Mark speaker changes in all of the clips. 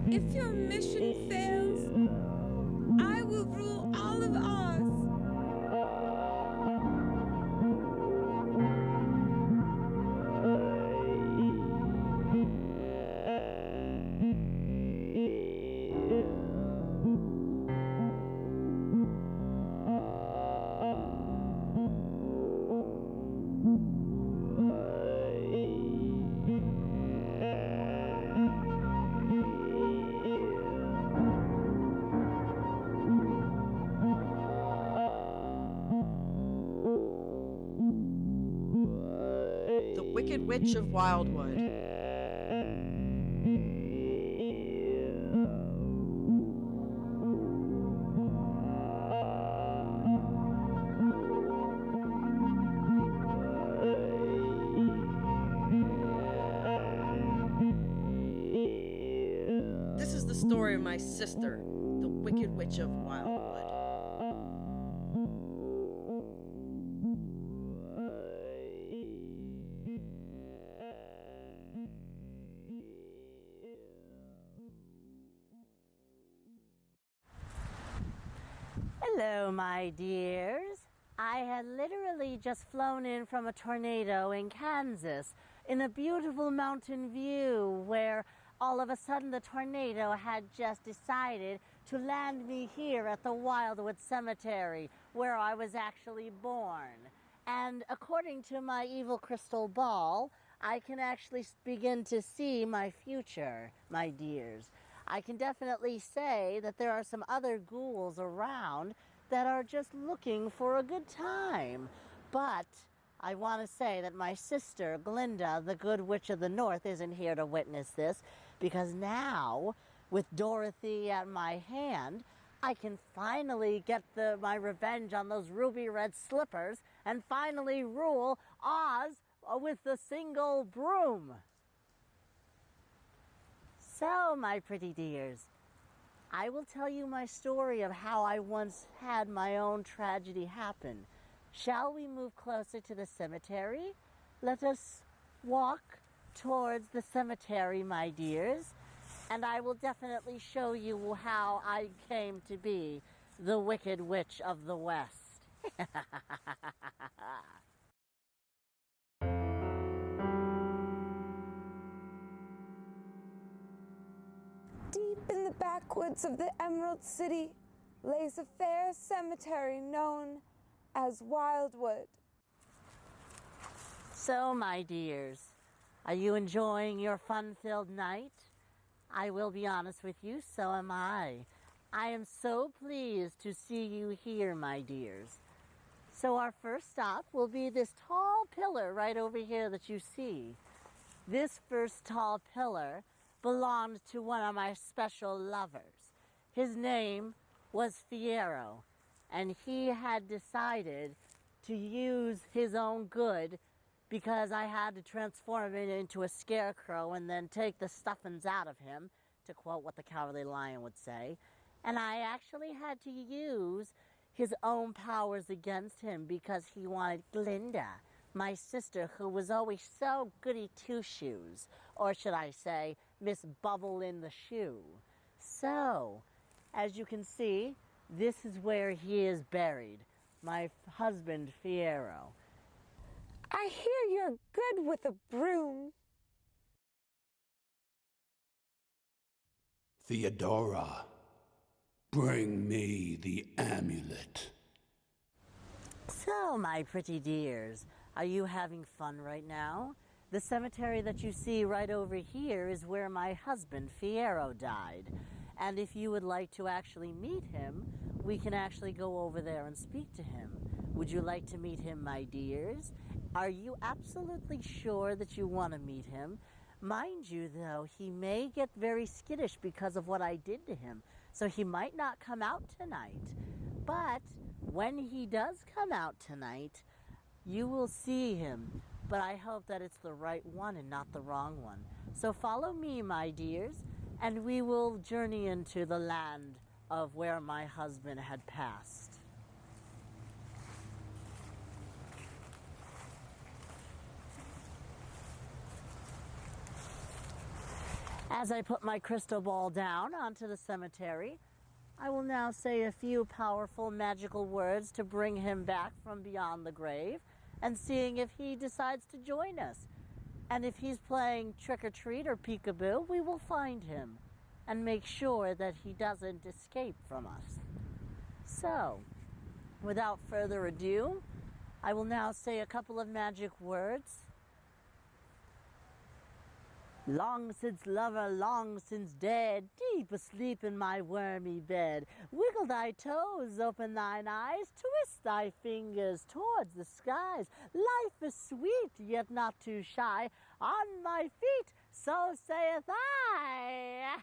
Speaker 1: If your mission fails, I will rule all of Oz.
Speaker 2: The Wicked Witch of Wildwood. This is the story of my sister, the Wicked Witch of Wildwood.
Speaker 3: Hello, my dears. I had literally just flown in from a tornado in Kansas in a beautiful mountain view where all of a sudden the tornado had just decided to land me here at the Wildwood Cemetery where I was actually born. And according to my evil crystal ball, I can actually begin to see my future, my dears. I can definitely say that there are some other ghouls around that are just looking for a good time. But I want to say that my sister, Glinda, the Good Witch of the North, isn't here to witness this, because now, with Dorothy at my hand, I can finally get my revenge on those ruby red slippers and finally rule Oz with the single broom. So, my pretty dears, I will tell you my story of how I once had my own tragedy happen. Shall we move closer to the cemetery? Let us walk towards the cemetery, my dears, and I will definitely show you how I came to be the Wicked Witch of the West.
Speaker 1: Deep in the backwoods of the Emerald City lays a fair cemetery known as Wildwood.
Speaker 3: So, my dears, are you enjoying your fun-filled night? I will be honest with you, so am I. I am so pleased to see you here, my dears. So our first stop will be this tall pillar right over here that you see. This first tall pillar belonged to one of my special lovers. His name was Fierro, and he had decided to use his own good because I had to transform him into a scarecrow and then take the stuffings out of him, to quote what the Cowardly Lion would say. And I actually had to use his own powers against him because he wanted Glinda, my sister, who was always so goody two-shoes, or should I say, Miss Bubble in the Shoe. So, as you can see, this is where he is buried, my husband, Fierro.
Speaker 1: I hear you're good with a broom.
Speaker 4: Theodora, bring me the amulet.
Speaker 3: So, my pretty dears, are you having fun right now? The cemetery that you see right over here is where my husband, Fierro, died. And if you would like to actually meet him, we can actually go over there and speak to him. Would you like to meet him, my dears? Are you absolutely sure that you want to meet him? Mind you, though, he may get very skittish because of what I did to him, so he might not come out tonight. But when he does come out tonight, you will see him. But I hope that it's the right one and not the wrong one. So follow me, my dears, and we will journey into the land of where my husband had passed. As I put my crystal ball down onto the cemetery, I will now say a few powerful magical words to bring him back from beyond the grave, and seeing if he decides to join us. And if he's playing trick or treat or peekaboo, we will find him and make sure that he doesn't escape from us. So, without further ado, I will now say a couple of magic words. Long since lover, long since dead, deep asleep in my wormy bed. Wiggle thy toes, open thine eyes, twist thy fingers towards the skies. Life is sweet, yet not too shy. On my feet, so saith I.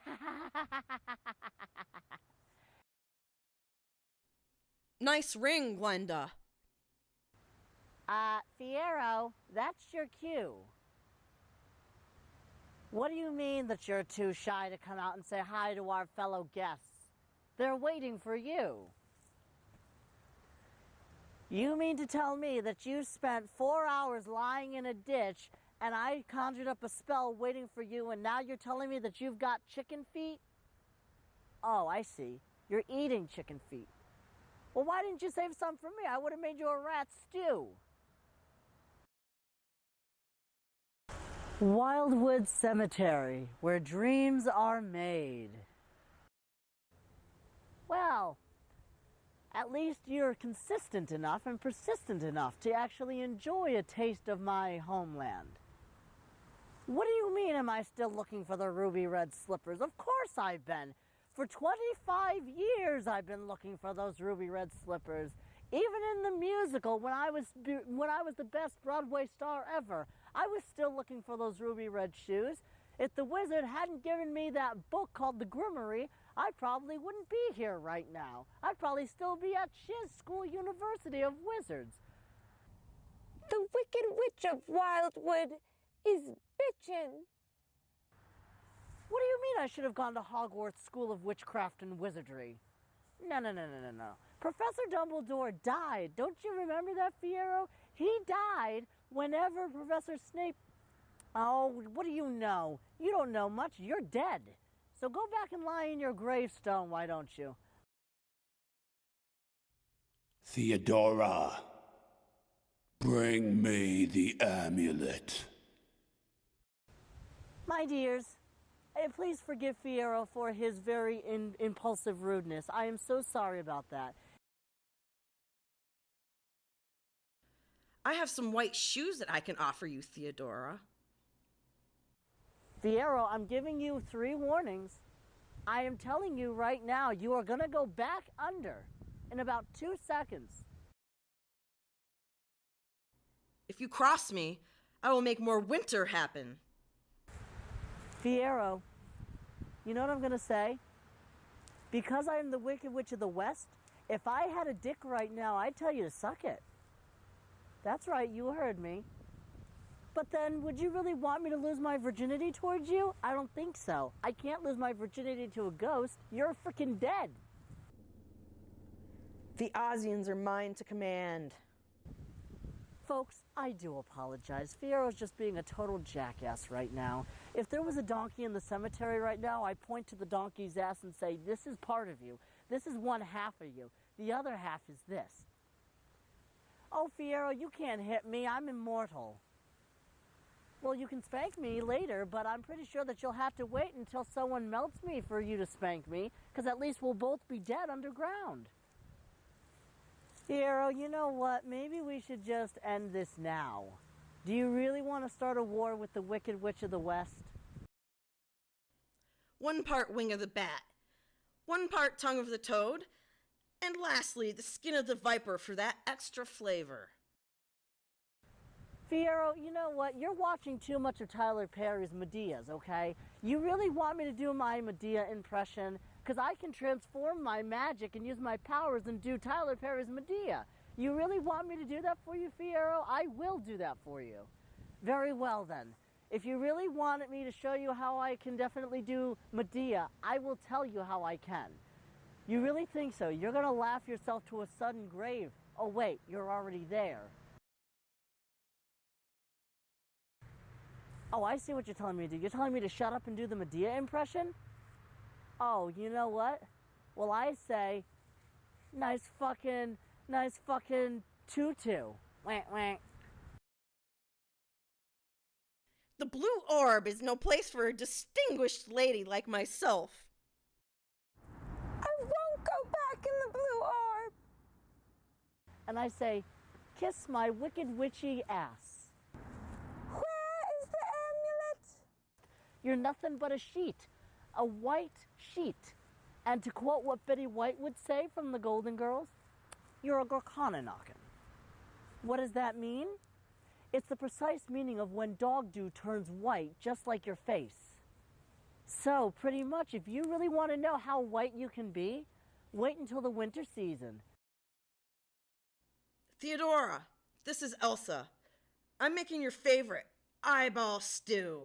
Speaker 2: Nice ring, Glenda.
Speaker 3: Fierro, that's your cue. What do you mean that you're too shy to come out and say hi to our fellow guests? They're waiting for you. You mean to tell me that you spent 4 hours lying in a ditch and I conjured up a spell waiting for you, and now you're telling me that you've got chicken feet? Oh, I see. You're eating chicken feet. Well, why didn't you save some for me? I would have made you a rat stew. Wildwood Cemetery, where dreams are made. Well, at least you're consistent enough and persistent enough to actually enjoy a taste of my homeland. What do you mean, am I still looking for the ruby red slippers? Of course I've been. For 25 years I've been looking for those ruby red slippers. Even in the musical, when I was the best Broadway star ever, I was still looking for those ruby red shoes. If the wizard hadn't given me that book called The Grimoire, I probably wouldn't be here right now. I'd probably still be at Shiz School University of Wizards.
Speaker 1: The Wicked Witch of Wildwood is bitchin'.
Speaker 3: What do you mean I should have gone to Hogwarts School of Witchcraft and Wizardry? No. Professor Dumbledore died. Don't you remember that, Fierro? He died whenever Professor Snape... Oh, what do you know? You don't know much. You're dead. So go back and lie in your gravestone, why don't you?
Speaker 4: Theodora, bring me the amulet.
Speaker 3: My dears, please forgive Fierro for his very impulsive rudeness. I am so sorry about that.
Speaker 2: I have some white shoes that I can offer you, Theodora.
Speaker 3: Fierro, I'm giving you 3 warnings. I am telling you right now, you are going to go back under in about 2 seconds.
Speaker 2: If you cross me, I will make more winter happen.
Speaker 3: Fierro, you know what I'm going to say? Because I am the Wicked Witch of the West, if I had a dick right now, I'd tell you to suck it. That's right, you heard me. But then, would you really want me to lose my virginity towards you? I don't think so. I can't lose my virginity to a ghost. You're freaking dead.
Speaker 2: The Ozians are mine to command.
Speaker 3: Folks, I do apologize. Fierro's just being a total jackass right now. If there was a donkey in the cemetery right now, I'd point to the donkey's ass and say, this is part of you. This is one half of you. The other half is this. Oh, Fierro, you can't hit me. I'm immortal. Well, you can spank me later, but I'm pretty sure that you'll have to wait until someone melts me for you to spank me, because at least we'll both be dead underground. Fierro, you know what? Maybe we should just end this now. Do you really want to start a war with the Wicked Witch of the West?
Speaker 2: 1 part wing of the bat, 1 part tongue of the toad, and lastly, the skin of the viper for that extra flavor.
Speaker 3: Fierro, you know what? You're watching too much of Tyler Perry's Medea's, okay? You really want me to do my Medea impression? Because I can transform my magic and use my powers and do Tyler Perry's Medea. You really want me to do that for you, Fierro? I will do that for you. Very well, then. If you really wanted me to show you how I can definitely do Medea, I will tell you how I can. You really think so? You're going to laugh yourself to a sudden grave. Oh, wait, you're already there. Oh, I see what you're telling me to do. You're telling me to shut up and do the Medea impression? Oh, you know what? Well, I say, nice fucking tutu. Wank, wank.
Speaker 2: The blue orb is no place for a distinguished lady like myself.
Speaker 1: I won't go back in the blue orb.
Speaker 3: And I say, kiss my wicked witchy ass.
Speaker 1: Where is the amulet?
Speaker 3: You're nothing but a sheet, a white sheet. And to quote what Betty White would say from the Golden Girls, you're a gorkana knockin'. What does that mean? It's the precise meaning of when dog dew turns white, just like your face. So, pretty much, if you really want to know how white you can be, wait until the winter season.
Speaker 2: Theodora, this is Elsa. I'm making your favorite eyeball stew.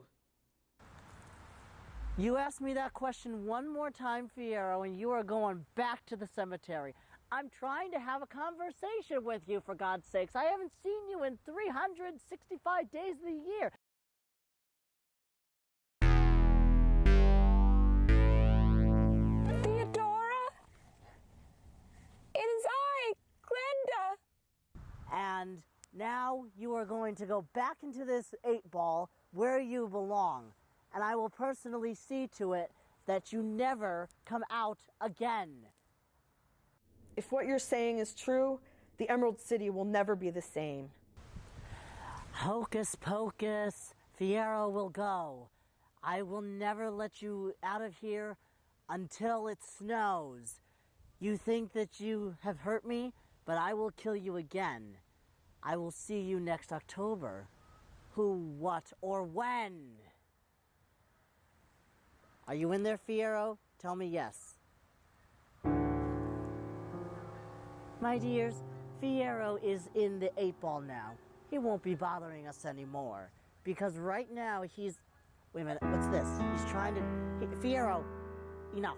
Speaker 3: You ask me that question one more time, Fiyero, and you are going back to the cemetery. I'm trying to have a conversation with you, for God's sakes. I haven't seen you in 365 days of the year.
Speaker 1: Theodora? It is I, Glenda.
Speaker 3: And now you are going to go back into this 8-ball where you belong. And I will personally see to it that you never come out again.
Speaker 2: If what you're saying is true, the Emerald City will never be the same.
Speaker 3: Hocus pocus, Fiyero will go. I will never let you out of here until it snows. You think that you have hurt me, but I will kill you again. I will see you next October. Who, what, or when? Are you in there, Fiyero? Tell me yes. My dears, Fiyero is in the 8-ball now. He won't be bothering us anymore. Because right now he's... Wait a minute, what's this? He's trying to... Fiyero, enough.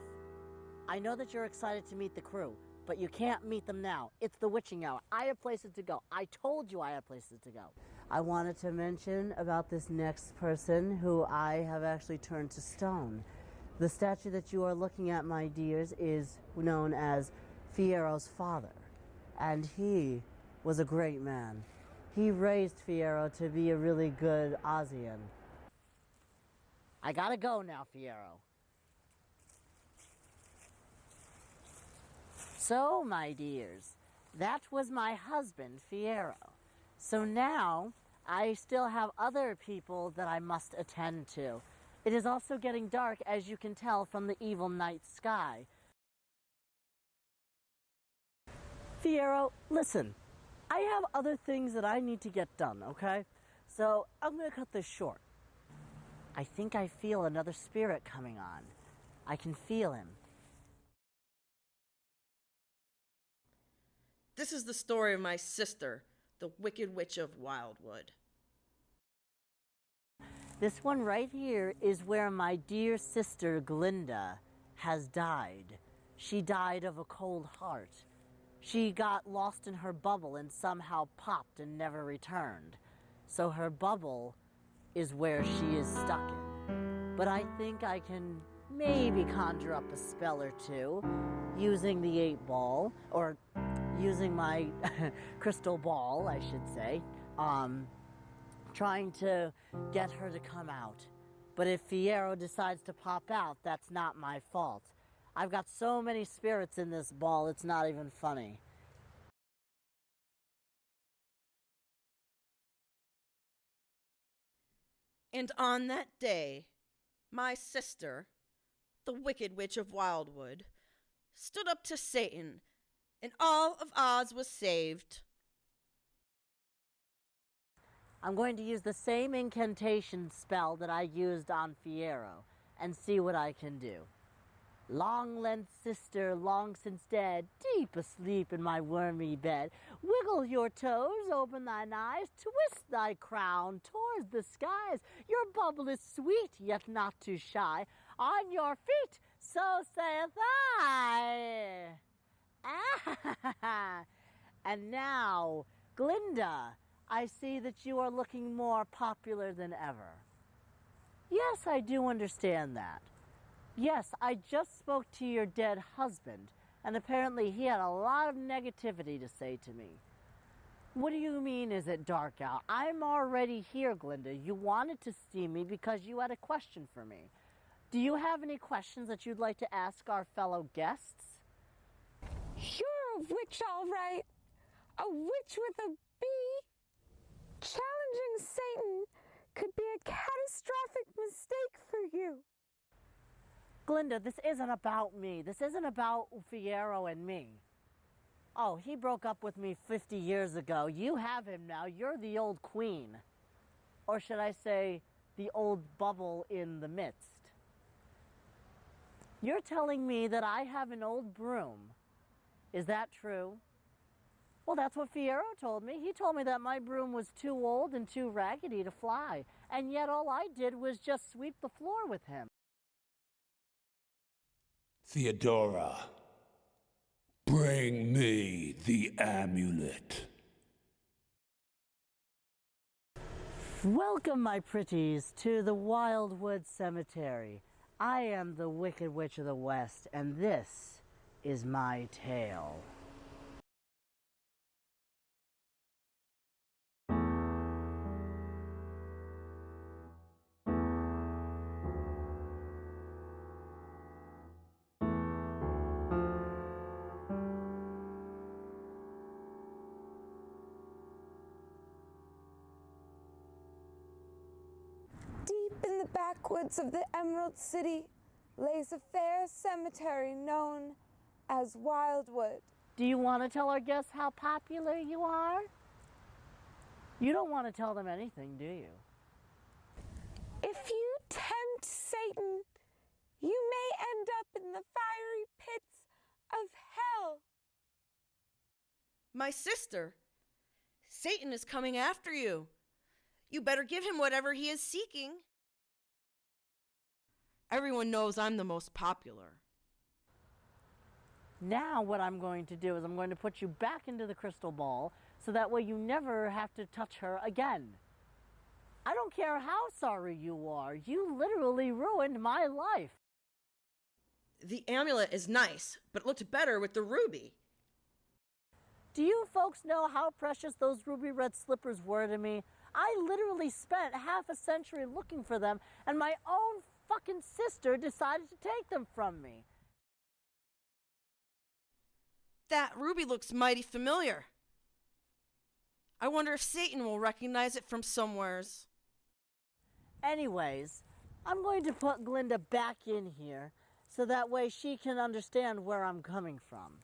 Speaker 3: I know that you're excited to meet the crew, but you can't meet them now. It's the witching hour. I have places to go. I told you I had places to go. I wanted to mention about this next person who I have actually turned to stone. The statue that you are looking at, my dears, is known as Fiyero's father. And he was a great man. He raised Fiyero to be a really good Ozian. I gotta go now, Fiyero. So, my dears, that was my husband, Fiyero. So now, I still have other people that I must attend to. It is also getting dark, as you can tell from the evil night sky. Fiyero, listen, I have other things that I need to get done, okay? So I'm going to cut this short. I think I feel another spirit coming on. I can feel him.
Speaker 2: This is the story of my sister, the Wicked Witch of Wildwood.
Speaker 3: This one right here is where my dear sister Glinda has died. She died of a cold heart. She got lost in her bubble and somehow popped and never returned. So her bubble is where she is stuck in. But I think I can maybe conjure up a spell or two using the 8-ball, or using my crystal ball, I should say, trying to get her to come out. But if Fiyero decides to pop out, that's not my fault. I've got so many spirits in this ball, it's not even funny.
Speaker 2: And on that day, my sister, the Wicked Witch of Wildwood, stood up to Satan, and all of Oz was saved.
Speaker 3: I'm going to use the same incantation spell that I used on Fiyero and see what I can do. Long length sister, long since dead, deep asleep in my wormy bed. Wiggle your toes, open thine eyes, twist thy crown towards the skies. Your bubble is sweet, yet not too shy. On your feet, so saith I. Ah! And now, Glinda, I see that you are looking more popular than ever. Yes, I do understand that. Yes, I just spoke to your dead husband, and apparently he had a lot of negativity to say to me. What do you mean, is it dark out? I'm already here, Glinda. You wanted to see me because you had a question for me. Do you have any questions that you'd like to ask our fellow guests?
Speaker 1: You're a witch, all right. A witch with a B. Challenging Satan could be a catastrophic mistake for you.
Speaker 3: Glinda, this isn't about me. This isn't about Fiyero and me. Oh, he broke up with me 50 years ago. You have him now. You're the old queen. Or should I say, the old bubble in the midst. You're telling me that I have an old broom. Is that true? Well, that's what Fiyero told me. He told me that my broom was too old and too raggedy to fly. And yet all I did was just sweep the floor with him.
Speaker 4: Theodora, bring me the amulet.
Speaker 3: Welcome, my pretties, to the Wildwood Cemetery. I am the Wicked Witch of the West, and this is my tale.
Speaker 1: Deep in the backwoods of the Emerald City lays a fair cemetery known as Wildwood.
Speaker 3: Do you want to tell our guests how popular you are? You don't want to tell them anything, do you?
Speaker 1: If you tempt Satan, you may end up in the fiery pits of hell.
Speaker 2: My sister, Satan is coming after you. You better give him whatever he is seeking. Everyone knows I'm the most popular.
Speaker 3: Now what I'm going to do is I'm going to put you back into the crystal ball so that way you never have to touch her again. I don't care how sorry you are. You literally ruined my life.
Speaker 2: The amulet is nice, but it looked better with the ruby.
Speaker 3: Do you folks know how precious those ruby red slippers were to me? I literally spent half a century looking for them, and my own fucking sister decided to take them from me.
Speaker 2: That ruby looks mighty familiar. I wonder if Satan will recognize it from somewheres.
Speaker 3: Anyways, I'm going to put Glinda back in here so that way she can understand where I'm coming from.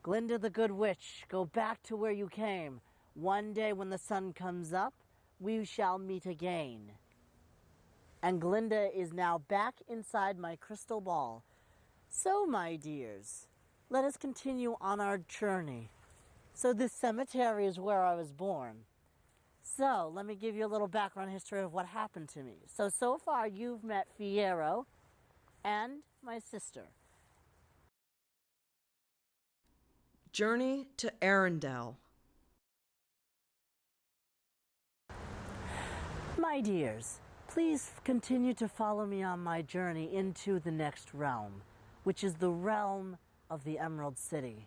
Speaker 3: Glinda the Good Witch, go back to where you came. One day when the sun comes up, we shall meet again. And Glinda is now back inside my crystal ball. So, my dears, let us continue on our journey. So this cemetery is where I was born. So, let me give you a little background history of what happened to me. So far you've met Fiyero and my sister.
Speaker 2: Journey to Arendelle.
Speaker 3: My dears, please continue to follow me on my journey into the next realm, which is the realm of the Emerald City,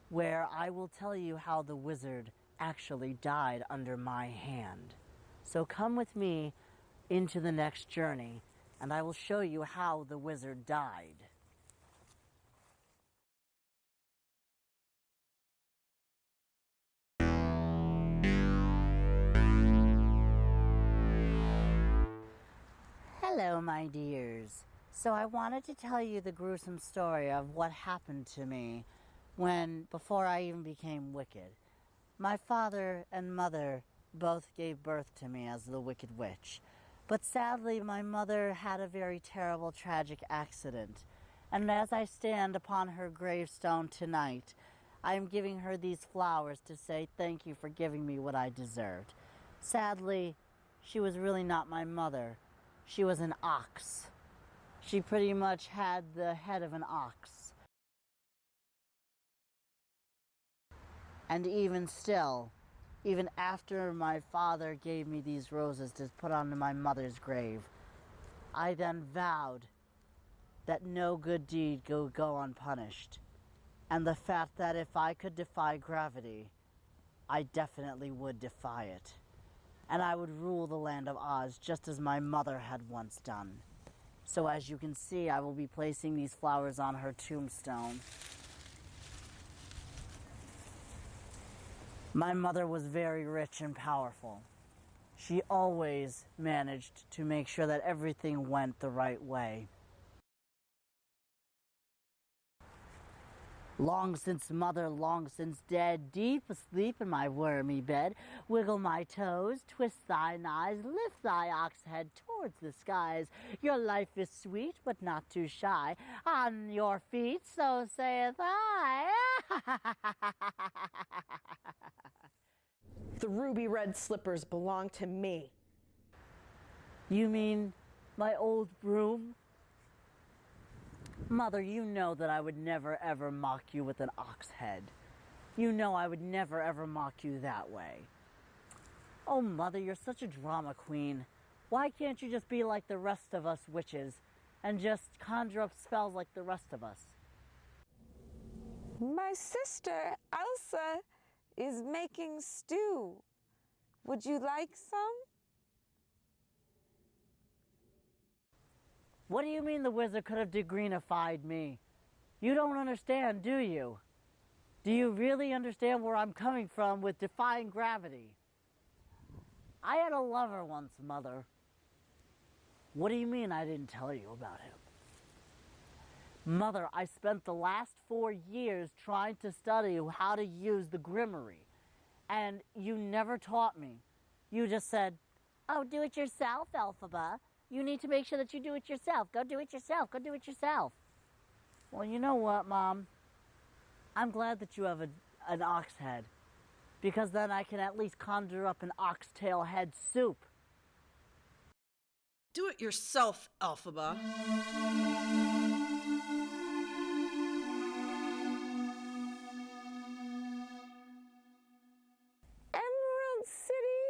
Speaker 3: where I will tell you how the wizard actually died under my hand. So come with me into the next journey, and I will show you how the wizard died. Hello, my dears. So I wanted to tell you the gruesome story of what happened to me before I even became wicked. My father and mother both gave birth to me as the Wicked Witch. But sadly, my mother had a very terrible, tragic accident. And as I stand upon her gravestone tonight, I am giving her these flowers to say thank you for giving me what I deserved. Sadly, she was really not my mother. She was an ox. She pretty much had the head of an ox. And even still, even after my father gave me these roses to put onto my mother's grave, I then vowed that no good deed would go unpunished, and the fact that if I could defy gravity, I definitely would defy it, and I would rule the land of Oz just as my mother had once done. So as you can see, I will be placing these flowers on her tombstone. My mother was very rich and powerful. She always managed to make sure that everything went the right way. Long since mother, long since dead, deep asleep in my wormy bed, wiggle my toes, twist thine eyes, lift thy ox head towards the skies. Your life is sweet, but not too shy. On your feet, so saith I.
Speaker 5: The ruby red slippers belong to me.
Speaker 3: You mean my old broom? Mother, you know that I would never ever mock you with an ox head. You know I would never ever mock you that way. Oh, Mother, you're such a drama queen. Why can't you just be like the rest of us witches and just conjure up spells like the rest of us?
Speaker 1: My sister, Elsa, is making stew. Would you like some?
Speaker 3: What do you mean the wizard could have degreenified me? You don't understand, do you? Do you really understand where I'm coming from with defying gravity? I had a lover once, Mother. What do you mean I didn't tell you about him? Mother, I spent the last 4 years trying to study how to use the grimoire, and you never taught me. You just said, oh, do it yourself, Elphaba. You need to make sure that you do it yourself. Go do it yourself. Go do it yourself. Well, you know what, Mom? I'm glad that you have an ox head, because then I can at least conjure up an oxtail head soup.
Speaker 2: Do it yourself, Elphaba.
Speaker 1: Emerald City,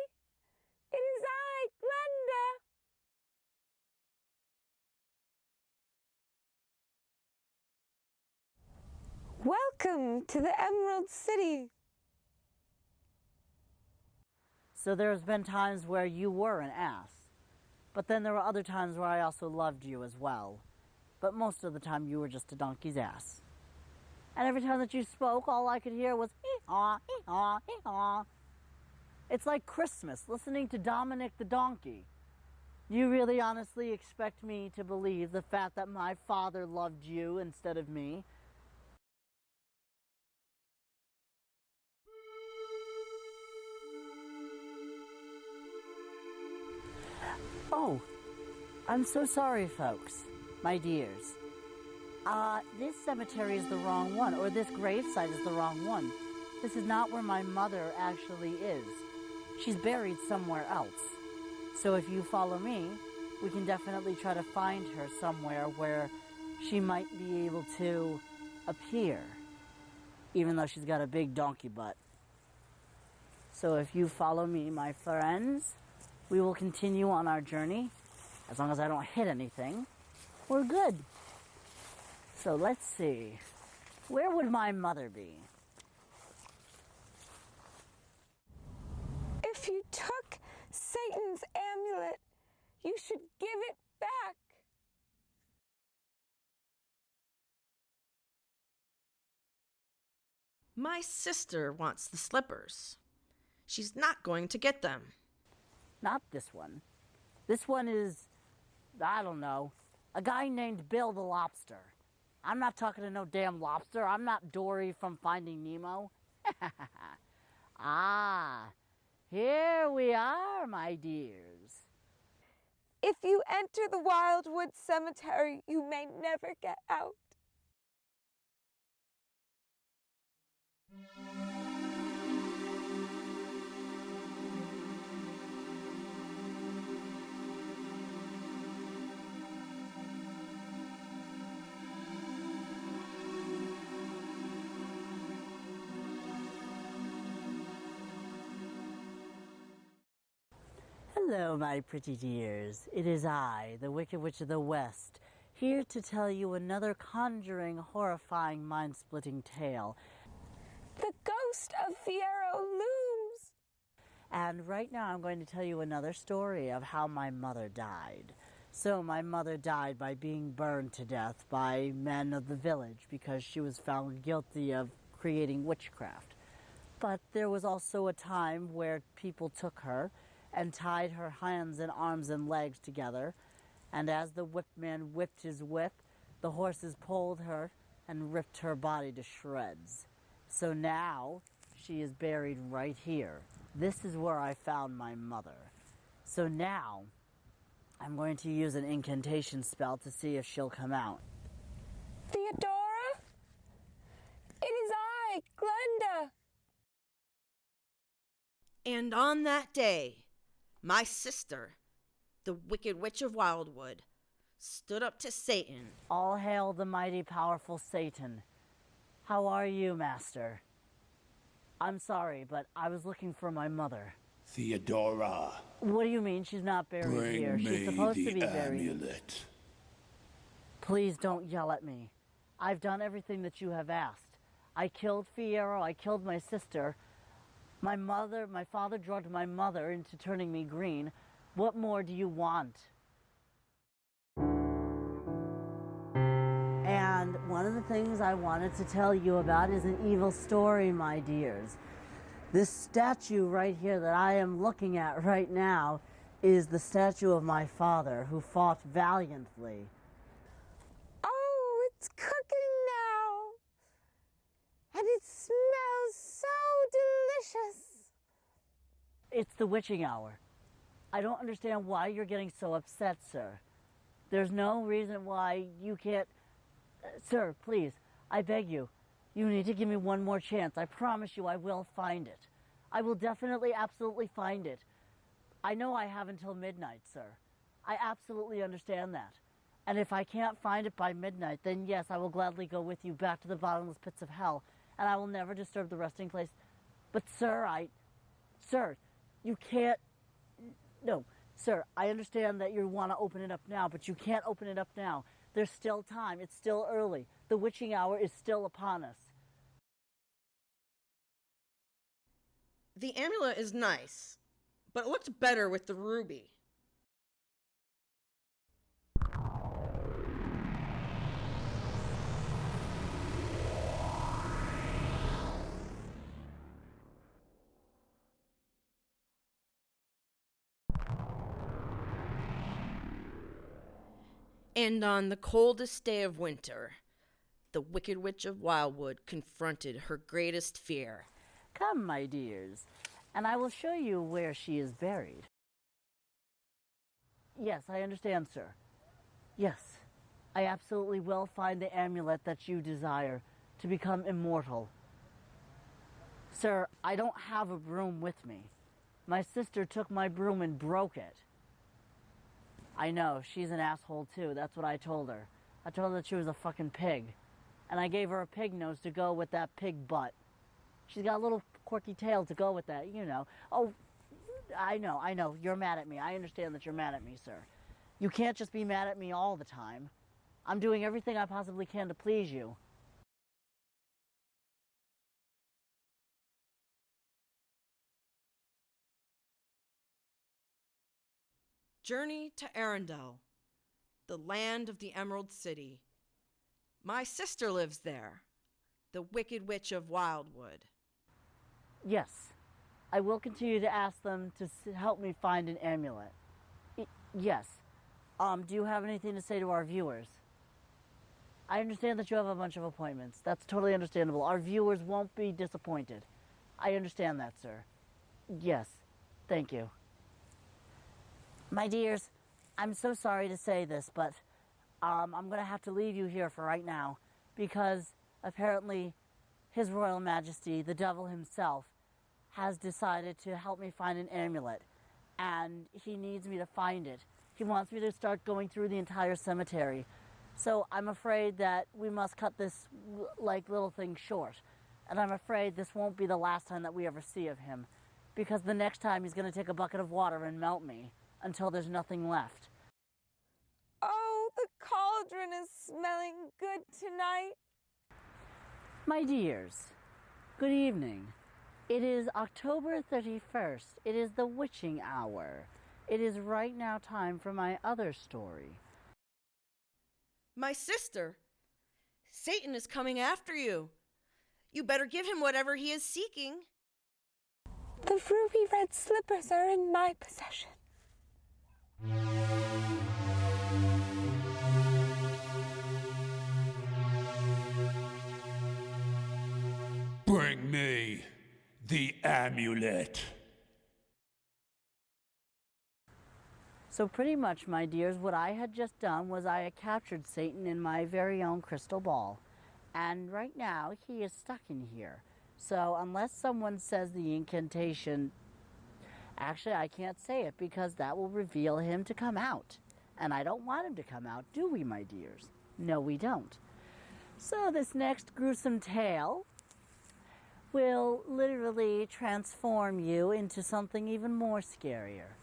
Speaker 1: it is I, Glenda. Welcome to the Emerald City.
Speaker 3: So there's been times where you were an ass, but then there were other times where I also loved you as well. But most of the time you were just a donkey's ass. And every time that you spoke, all I could hear was hee-haw, hee-haw, hee-haw. It's like Christmas, listening to Dominic the donkey. You really honestly expect me to believe the fact that my father loved you instead of me? Oh, I'm so sorry, folks, my dears. This cemetery is the wrong one, or this gravesite is the wrong one. This is not where my mother actually is. She's buried somewhere else. So if you follow me, we can definitely try to find her somewhere where she might be able to appear, even though she's got a big donkey butt. So if you follow me, my friends, we will continue on our journey. As long as I don't hit anything, we're good. So let's see. Where would my mother be?
Speaker 1: If you took Satan's amulet, you should give it back.
Speaker 2: My sister wants the slippers. She's not going to get them.
Speaker 3: Not this one. This one is, I don't know, a guy named Bill the Lobster. I'm not talking to no damn lobster. I'm not Dory from Finding Nemo. Ah, here we are, my dears.
Speaker 1: If you enter the Wildwood Cemetery, you may never get out.
Speaker 3: Hello, my pretty dears. It is I, the Wicked Witch of the West, here to tell you another conjuring, horrifying, mind-splitting tale.
Speaker 1: The ghost of Fierro looms.
Speaker 3: And right now I'm going to tell you another story of how my mother died. So my mother died by being burned to death by men of the village because she was found guilty of creating witchcraft. But there was also a time where people took her and tied her hands and arms and legs together, and as the whipman whipped his whip, the horses pulled her and ripped her body to shreds. So now she is buried right here. This is where I found my mother. So now I'm going to use an incantation spell to see if she'll come out.
Speaker 1: Theodora? It is I, Glenda.
Speaker 2: And on that day, my sister, the Wicked Witch of Wildwood, stood up to Satan.
Speaker 3: All hail the mighty, powerful Satan. How are you, Master? I'm sorry, but I was looking for my mother.
Speaker 4: Theodora,
Speaker 3: What do you mean she's not buried
Speaker 4: bring
Speaker 3: here? She's
Speaker 4: me
Speaker 3: supposed to
Speaker 4: the
Speaker 3: be buried.
Speaker 4: amulet.
Speaker 3: Please don't yell at me. I've done everything that you have asked. I killed Fierro, I killed my sister. My father drugged my mother into turning me green. What more do you want? And one of the things I wanted to tell you about is an evil story, my dears. This statue right here that I am looking at right now is the statue of my father, who fought valiantly.
Speaker 1: Oh, it's cooking now. And it smells so delicious.
Speaker 3: It's the witching hour. I don't understand why you're getting so upset, sir. There's no reason why you can't... Sir, please, I beg you. You need to give me one more chance. I promise you I will find it. I will definitely, absolutely find it. I know I have until midnight, sir. I absolutely understand that. And if I can't find it by midnight, then yes, I will gladly go with you back to the bottomless pits of hell, and I will never disturb the resting place. But sir, Sir, you can't... No, sir, I understand that you want to open it up now, but you can't open it up now. There's still time. It's still early. The witching hour is still upon us.
Speaker 2: The amulet is nice, but it looked better with the ruby. And on the coldest day of winter, the Wicked Witch of Wildwood confronted her greatest fear.
Speaker 3: Come, my dears, and I will show you where she is buried. Yes, I understand, sir. Yes, I absolutely will find the amulet that you desire to become immortal. Sir, I don't have a broom with me. My sister took my broom and broke it. I know, she's an asshole too. That's what I told her. I told her that she was a fucking pig. And I gave her a pig nose to go with that pig butt. She's got a little quirky tail to go with that, you know. Oh, I know. You're mad at me. I understand that you're mad at me, sir. You can't just be mad at me all the time. I'm doing everything I possibly can to please you.
Speaker 2: Journey to Arendelle, the land of the Emerald City. My sister lives there, the Wicked Witch of Wildwood.
Speaker 3: Yes, I will continue to ask them to help me find an amulet. Yes. Do you have anything to say to our viewers? I understand that you have a bunch of appointments. That's totally understandable. Our viewers won't be disappointed. I understand that, sir. Yes, thank you. My dears, I'm so sorry to say this, but I'm going to have to leave you here for right now because apparently His Royal Majesty, the devil himself, has decided to help me find an amulet, and he needs me to find it. He wants me to start going through the entire cemetery. So I'm afraid that we must cut this little thing short. And I'm afraid this won't be the last time that we ever see of him, because the next time he's going to take a bucket of water and melt me. until there's nothing left.
Speaker 1: Oh, the cauldron is smelling good tonight.
Speaker 3: My dears, good evening. It is October 31st. It is the witching hour. It is right now time for my other story.
Speaker 2: My sister, Satan is coming after you. You better give him whatever he is seeking.
Speaker 1: The ruby red slippers are in my possession.
Speaker 4: Bring me the amulet.
Speaker 3: So pretty much, my dears, what I had just done was I had captured Satan in my very own crystal ball. And right now, he is stuck in here. So unless someone says the incantation, actually I can't say it because that will reveal him to come out. And I don't want him to come out, do we, my dears? No, we don't. So this next gruesome tale will literally transform you into something even more scarier.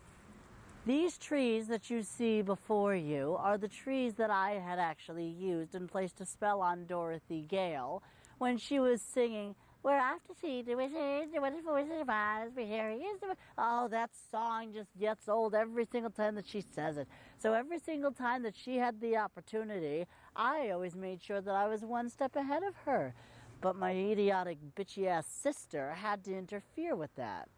Speaker 3: These trees that you see before you are the trees that I had actually used and placed a spell on Dorothy Gale when she was singing, "We're off to see the wizard, the wonderful Wizard of Oz, for here he is." Oh, that song just gets old every single time that she says it. So every single time that she had the opportunity, I always made sure that I was one step ahead of her. But my idiotic, bitchy-ass sister had to interfere with that.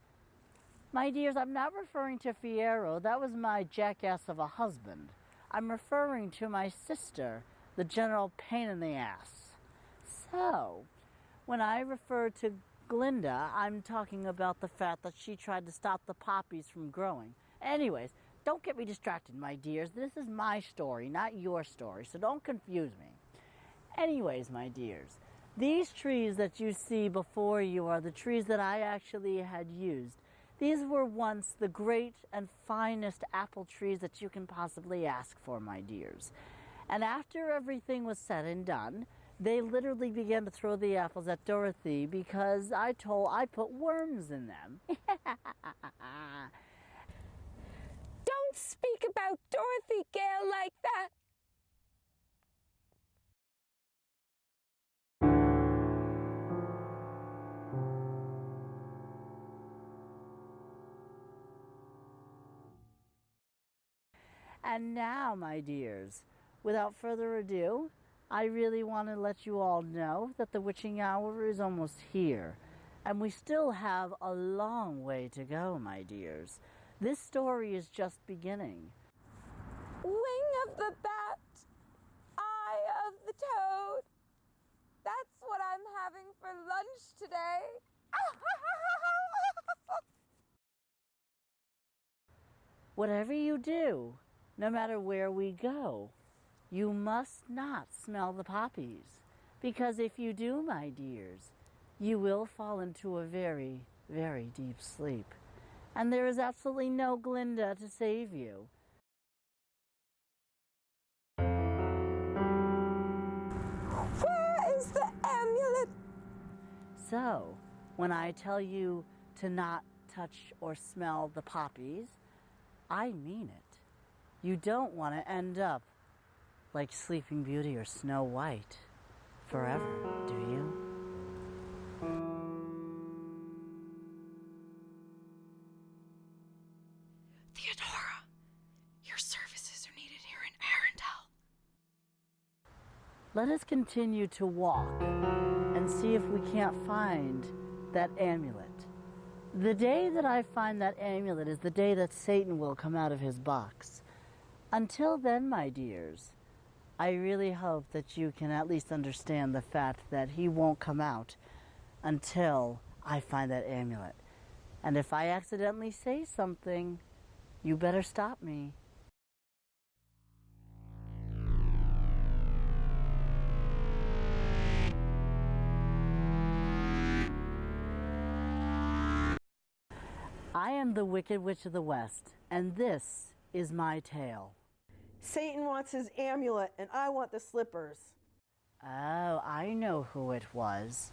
Speaker 3: My dears, I'm not referring to Fierro. That was my jackass of a husband. I'm referring to my sister, the general pain in the ass. So, when I refer to Glinda, I'm talking about the fact that she tried to stop the poppies from growing. Anyways, don't get me distracted, my dears. This is my story, not your story, so don't confuse me. Anyways, my dears, these trees that you see before you are the trees that I actually had used. These were once the great and finest apple trees that you can possibly ask for, my dears. And after everything was said and done, they literally began to throw the apples at Dorothy because I put worms in them.
Speaker 1: Don't speak about Dorothy Gale like that.
Speaker 3: And now, my dears, without further ado, I really want to let you all know that the witching hour is almost here. And we still have a long way to go, my dears. This story is just beginning.
Speaker 1: Wing of the bat, eye of the toad. That's what I'm having for lunch today.
Speaker 3: Whatever you do, no matter where we go, you must not smell the poppies. Because if you do, my dears, you will fall into a very, very deep sleep. And there is absolutely no Glinda to save you.
Speaker 1: Where is the amulet?
Speaker 3: So, when I tell you to not touch or smell the poppies, I mean it. You don't want to end up like Sleeping Beauty or Snow White forever, do you?
Speaker 2: Theodora, your services are needed here in Arendelle.
Speaker 3: Let us continue to walk and see if we can't find that amulet. The day that I find that amulet is the day that Satan will come out of his box. Until then, my dears, I really hope that you can at least understand the fact that he won't come out until I find that amulet. And if I accidentally say something, you better stop me. I am the Wicked Witch of the West, and this is my tale.
Speaker 5: Satan wants his amulet, and I want the slippers.
Speaker 3: Oh, I know who it was.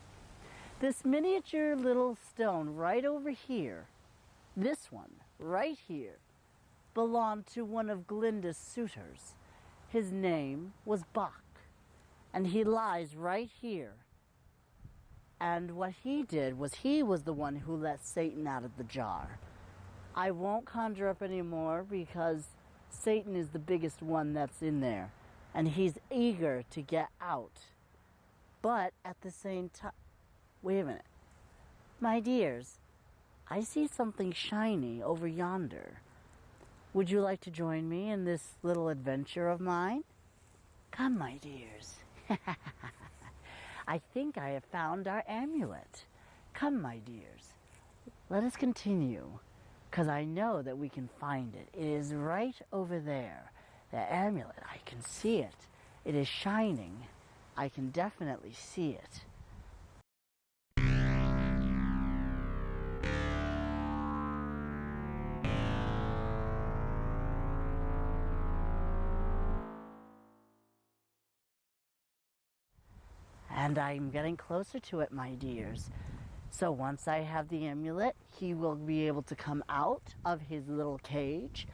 Speaker 3: This miniature little stone right over here. This one, right here, belonged to one of Glinda's suitors. His name was Bach, and he lies right here. And what he did was he was the one who let Satan out of the jar. I won't conjure up any more because Satan is the biggest one that's in there, and he's eager to get out. But at the same time, wait a minute. My dears, I see something shiny over yonder. Would you like to join me in this little adventure of mine? Come, my dears. I think I have found our amulet. Come, my dears. Let us continue, because I know that we can find it. It is right over there. The amulet, I can see it. It is shining. I can definitely see it. And I'm getting closer to it, my dears. So once I have the amulet, he will be able to come out of his little cage,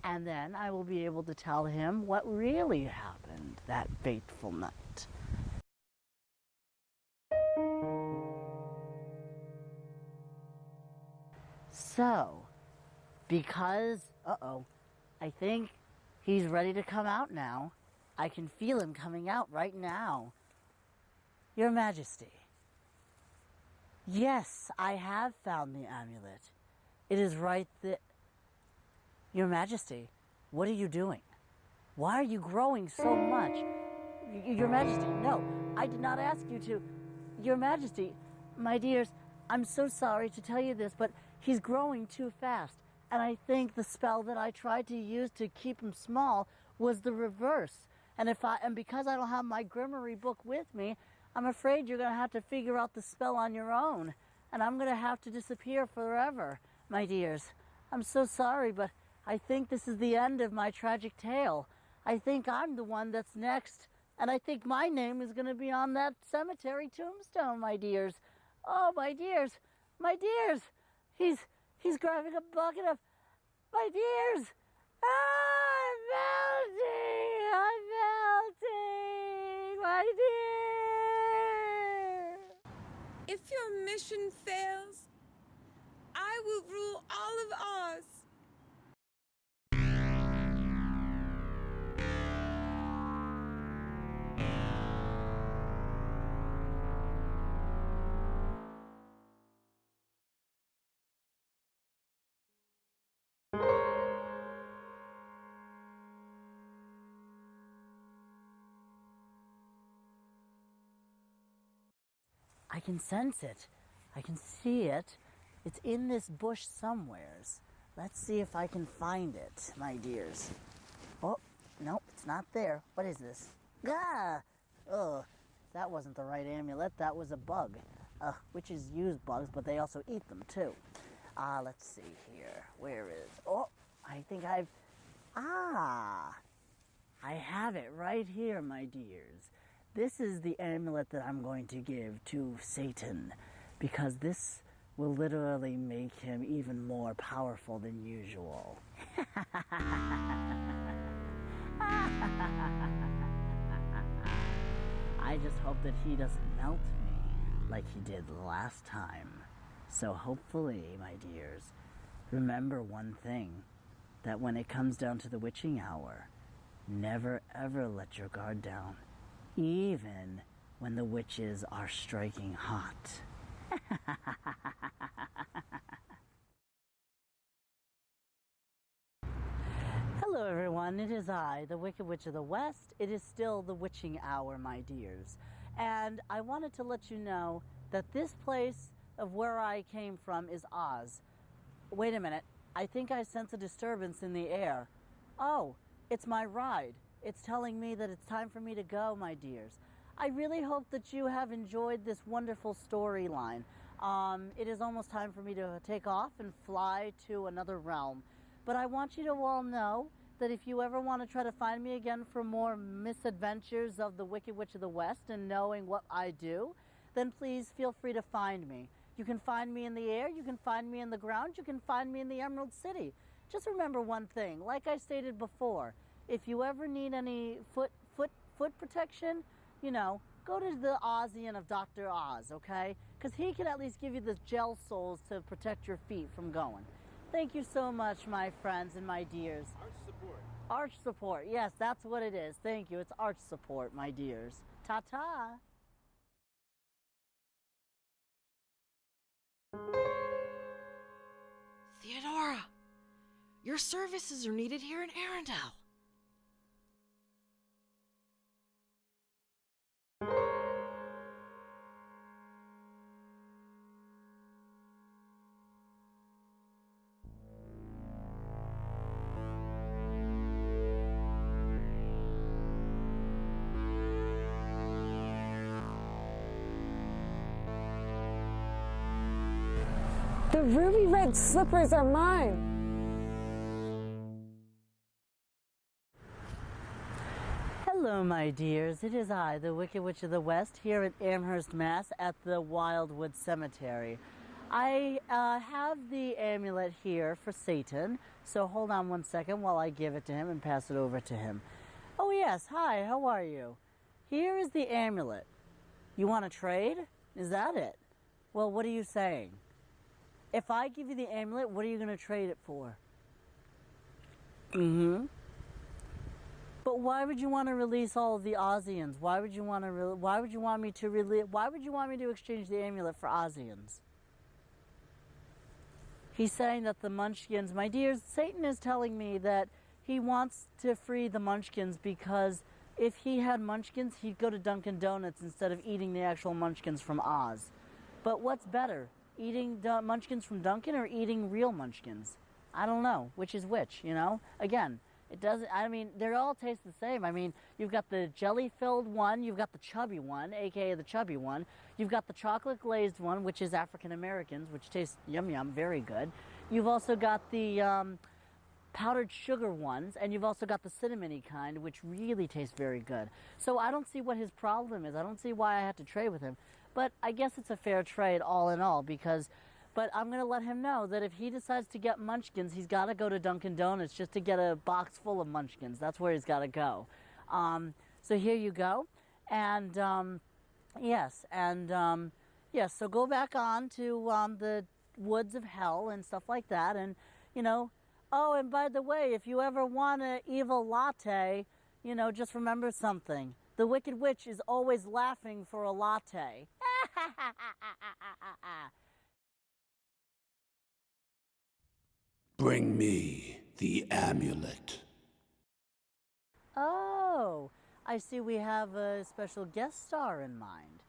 Speaker 3: and then I will be able to tell him what really happened that fateful night. So, because, I think he's ready to come out now. I can feel him coming out right now. Your Majesty. Yes, I have found the amulet. It is right there. Your Majesty, what are you doing? Why are you growing so much? Your Majesty, no, I did not ask you to. Your Majesty, my dears, I'm so sorry to tell you this, but he's growing too fast. And I think the spell that I tried to use to keep him small was the reverse. And because I don't have my Grimoire book with me, I'm afraid you're going to have to figure out the spell on your own. And I'm going to have to disappear forever, my dears. I'm so sorry, but I think this is the end of my tragic tale. I think I'm the one that's next. And I think my name is going to be on that cemetery tombstone, my dears. Oh, my dears. My dears. He's grabbing a bucket of... My dears. I'm melting. I'm melting. My dears.
Speaker 1: If your mission fails, I will rule all of Oz.
Speaker 3: I can sense it. I can see it. It's in this bush somewheres. Let's see if I can find it, my dears. Oh, no, it's not there. What is this? Ah! Ugh, that wasn't the right amulet. That was a bug. Witches use bugs, but they also eat them too. Let's see here. Where is... Oh, I think I have it right here, my dears. This is the amulet that I'm going to give to Satan, because this will literally make him even more powerful than usual. I just hope that he doesn't melt me like he did last time. So hopefully, my dears, remember one thing, that when it comes down to the witching hour, never ever let your guard down, even when the witches are striking hot. Hello everyone, it is I, the Wicked Witch of the West. It is still the witching hour, my dears. And I wanted to let you know that this place of where I came from is Oz. Wait a minute, I think I sense a disturbance in the air. Oh, it's my ride. It's telling me that it's time for me to go, my dears. I really hope that you have enjoyed this wonderful storyline. It is almost time for me to take off and fly to another realm. But I want you to all know that if you ever want to try to find me again for more misadventures of the Wicked Witch of the West and knowing what I do, then please feel free to find me. You can find me in the air, you can find me in the ground, you can find me in the Emerald City. just remember one thing. Like I stated before, if you ever need any foot protection, you know, go to the Ozian of Dr. Oz, okay? Because he can at least give you the gel soles to protect your feet from going. Thank you so much, my friends and my dears.
Speaker 6: Arch support.
Speaker 3: Arch support. Yes, that's what it is. Thank you. It's arch support, my dears. Ta-ta.
Speaker 2: Theodora, your services are needed here in Arendelle.
Speaker 1: The ruby red slippers are mine.
Speaker 3: Hello, my dears. It is I, the Wicked Witch of the West, here at Amherst, Mass, at the Wildwood Cemetery. I have the amulet here for Satan, so hold on one second while I give it to him and pass it over to him. Oh yes, hi, how are you? Here is the amulet. You want to trade? Is that it? Well, what are you saying? If I give you the amulet, what are you going to trade it for? But why would you want to release all of the Ozians? Why would you want to? Why would you want me to exchange the amulet for Ozians? He's saying that the Munchkins, my dears, Satan is telling me that he wants to free the Munchkins because if he had Munchkins, he'd go to Dunkin' Donuts instead of eating the actual Munchkins from Oz. But what's better? Eating Munchkins from Dunkin' or eating real Munchkins? I don't know. Which is which, you know? Again, it doesn't, I mean, they all taste the same. I mean, you've got the jelly-filled one, you've got the chubby one, aka the chubby one. You've got the chocolate-glazed one, which is African-Americans, which tastes yum-yum, very good. You've also got the powdered sugar ones, and you've also got the cinnamony kind, which really tastes very good. So I don't see what his problem is. I don't see why I have to trade with him. But I guess it's a fair trade all in all because, but I'm going to let him know that if he decides to get Munchkins, he's got to go to Dunkin' Donuts just to get a box full of Munchkins. That's where he's got to go. So here you go. And yes, so go back on to the woods of hell and stuff like that. And, you know, oh, and by the way, if you ever want an evil latte, you know, just remember something. The Wicked Witch is always laughing for a latte.
Speaker 4: Bring me the amulet.
Speaker 3: Oh, I see we have a special guest star in mind.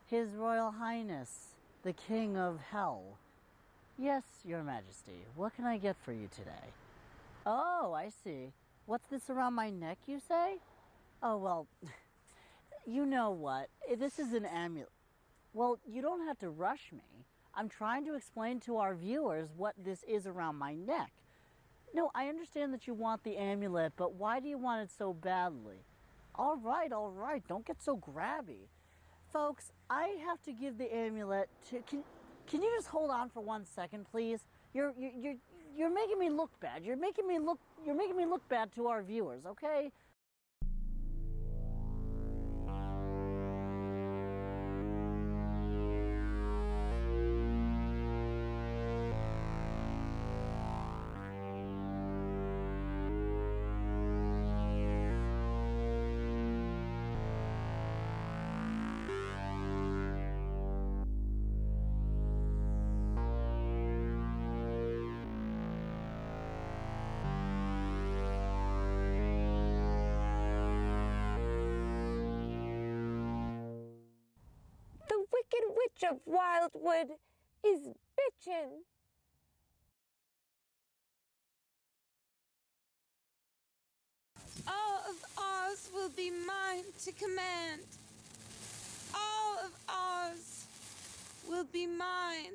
Speaker 3: His Royal Highness, the King of Hell. Yes, Your Majesty, what can I get for you today? Oh, I see. What's this around my neck, you say? Oh, well, you know what? This is an amulet. Well, you don't have to rush me. I'm trying to explain to our viewers what this is around my neck. No, I understand that you want the amulet, but why do you want it so badly? All right, don't get so grabby. Folks, I have to give the amulet to... Can you just hold on for 1 second, please? You're making me look bad. You're making me look bad to our viewers, okay?
Speaker 1: The Wicked Witch of Wildwood is bitchin'. All of Oz will be mine to command. All of Oz will be mine.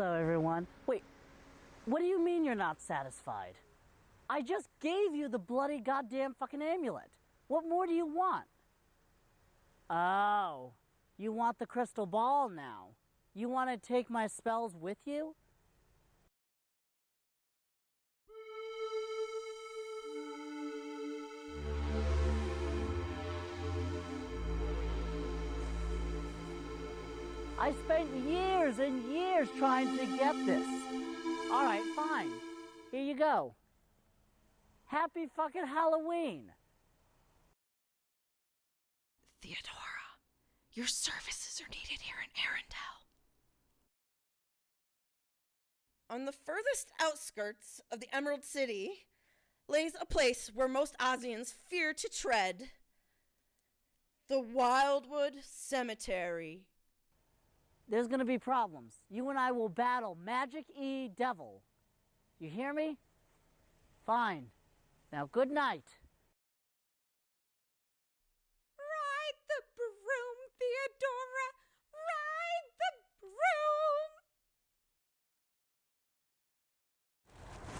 Speaker 3: Hello, everyone. Wait, what do you mean you're not satisfied? I just gave you the bloody goddamn fucking amulet. What more do you want? Oh, you want the crystal ball now. You want to take my spells with you? I spent years and years trying to get this. All right, fine. Here you go. Happy fucking Halloween.
Speaker 2: Theodora, your services are needed here in Arendelle. On the furthest outskirts of the Emerald City lays a place where most Ozians fear to tread. The Wildwood Cemetery.
Speaker 3: There's gonna be problems. You and I will battle Magic E Devil. You hear me? Fine. Now, good night.
Speaker 1: Ride the broom, Theodora! Ride the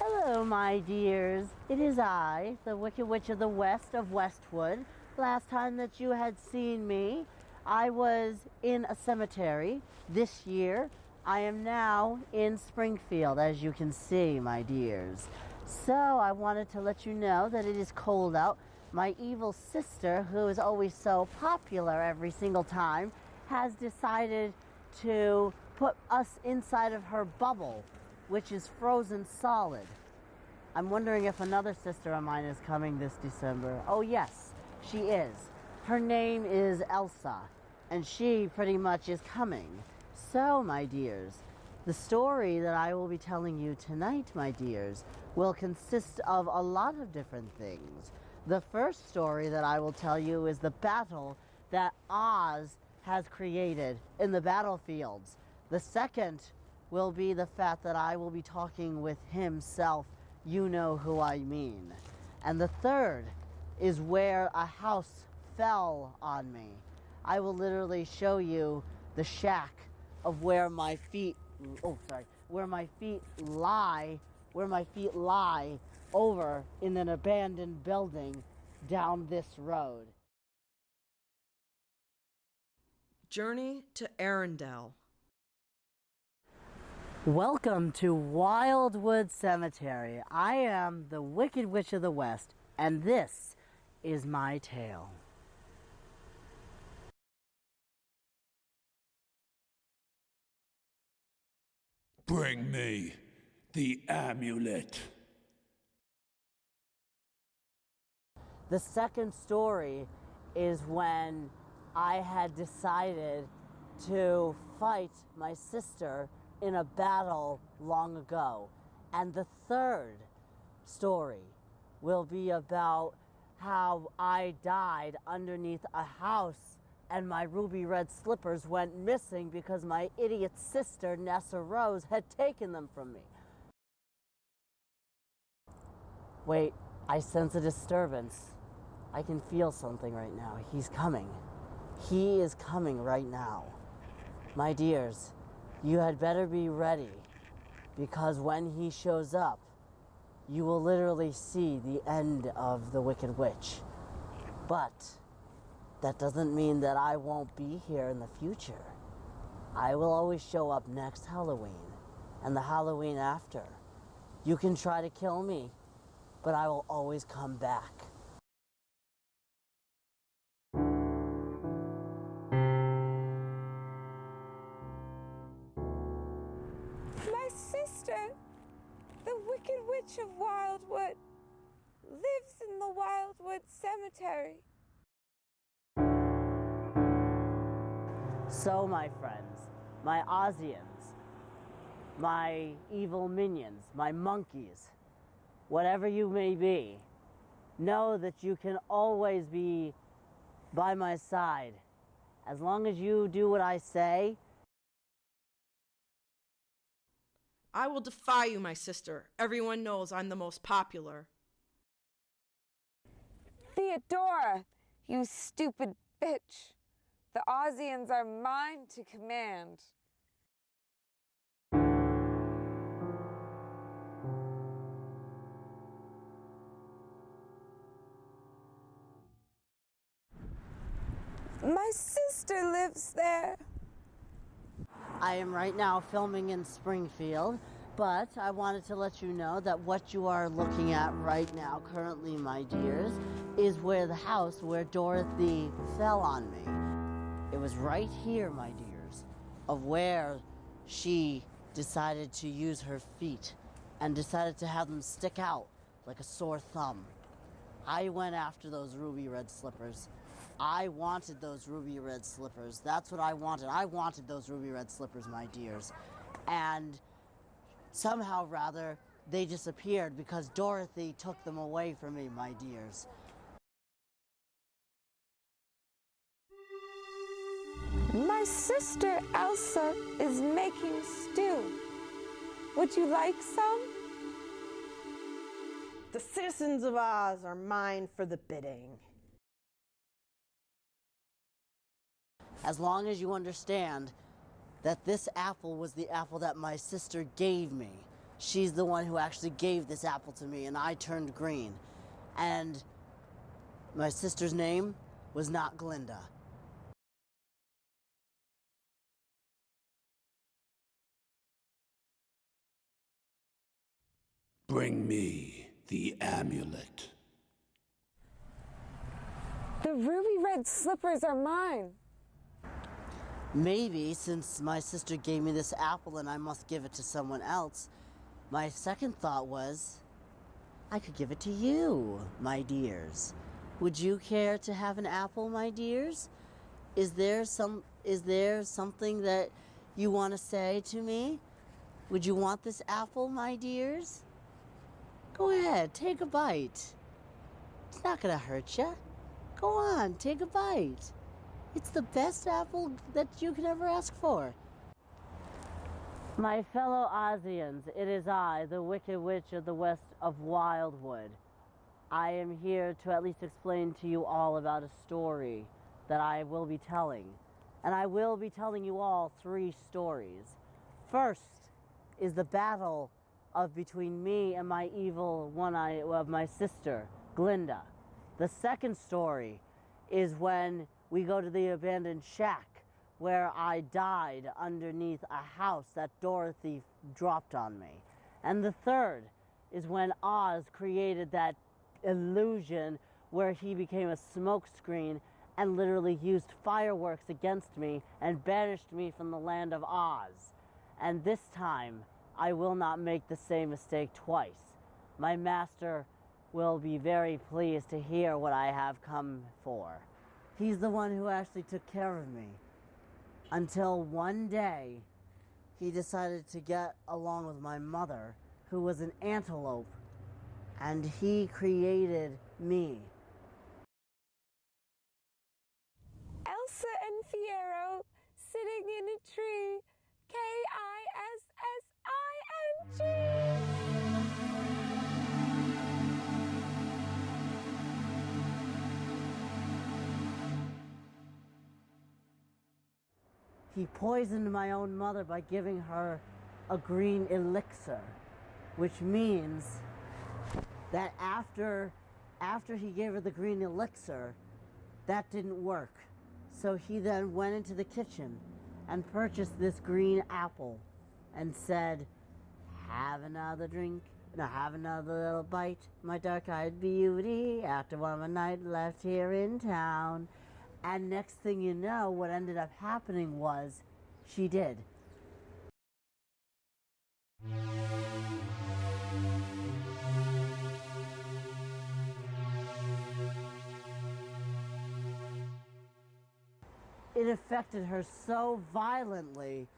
Speaker 1: broom!
Speaker 3: Hello, my dears. It is I, the Wicked Witch of the West of Westwood. Last time that you had seen me, I was in a cemetery. This year, I am now in Springfield, as you can see, my dears. So I wanted to let you know that it is cold out. My evil sister, who is always so popular every single time, has decided to put us inside of her bubble, which is frozen solid. I'm wondering if another sister of mine is coming this December. Oh yes, she is. Her name is Elsa, and she pretty much is coming. So, my dears, the story that I will be telling you tonight, my dears, will consist of a lot of different things. The first story that I will tell you is the battle that Oz has created in the battlefields. The second will be the fact that I will be talking with himself. You know who I mean. And the third is where a house fell on me. I will literally show you the shack of where my feet lie over in an abandoned building down this road.
Speaker 2: Journey to Arendelle.
Speaker 3: Welcome to Wildwood Cemetery. I am the Wicked Witch of the West, and this is my tale.
Speaker 4: Bring me the amulet.
Speaker 3: The second story is when I had decided to fight my sister in a battle long ago. And the third story will be about how I died underneath a house and my ruby red slippers went missing because my idiot sister, Nessa Rose, had taken them from me. Wait, I sense a disturbance. I can feel something right now. He's coming. He is coming right now. My dears, you had better be ready, because when he shows up, you will literally see the end of the Wicked Witch. But that doesn't mean that I won't be here in the future. I will always show up next Halloween and the Halloween after. You can try to kill me, but I will always come back.
Speaker 1: My sister, the Wicked Witch of Wildwood, lives in the Wildwood Cemetery.
Speaker 3: So, my friends, my Ozians, my evil minions, my monkeys, whatever you may be, know that you can always be by my side. As long as you do what I say.
Speaker 2: I will defy you, my sister. Everyone knows I'm the most popular.
Speaker 1: Theodora, you stupid bitch. The Ozians are mine to command. My sister lives there.
Speaker 3: I am right now filming in Springfield, but I wanted to let you know that what you are looking at right now, currently, my dears, is where the house where Dorothy fell on me. It was right here, my dears, of where she decided to use her feet and decided to have them stick out like a sore thumb. I went after those ruby red slippers. I wanted those ruby red slippers. That's what I wanted. I wanted those ruby red slippers, my dears. And somehow, rather, they disappeared because Dorothy took them away from me, my dears.
Speaker 1: My sister Elsa is making stew. Would you like some?
Speaker 5: The citizens of Oz are mine for the bidding.
Speaker 3: As long as you understand that this apple was the apple that my sister gave me. She's the one who actually gave this apple to me, and I turned green. And my sister's name was not Glinda.
Speaker 4: Bring me the amulet.
Speaker 1: The ruby red slippers are mine.
Speaker 3: Maybe, since my sister gave me this apple and I must give it to someone else, my second thought was, I could give it to you, my dears. Would you care to have an apple, my dears? Is there something that you want to say to me? Would you want this apple, my dears? Go ahead, take a bite. It's not gonna hurt you. Go on, take a bite. It's the best apple that you could ever ask for. My fellow Ozians, it is I, the Wicked Witch of the West of Wildwood. I am here to at least explain to you all about a story that I will be telling. And I will be telling you all 3 stories. First is the battle between me and my evil one-eye of my sister, Glinda. The second story is when we go to the abandoned shack where I died underneath a house that Dorothy dropped on me. And the third is when Oz created that illusion where he became a smokescreen and literally used fireworks against me and banished me from the land of Oz. And this time, I will not make the same mistake twice. My master will be very pleased to hear what I have come for. He's the one who actually took care of me. Until one day, he decided to get along with my mother, who was an antelope, and he created me.
Speaker 1: Elsa and Fiyero sitting in a tree. Kissing.
Speaker 3: He poisoned my own mother by giving her a green elixir, which means that after he gave her the green elixir, that didn't work. So he then went into the kitchen and purchased this green apple and said, have another drink, no, have another little bite, my dark-eyed beauty, after one night left here in town. And next thing you know, what ended up happening was she did. It affected her so violently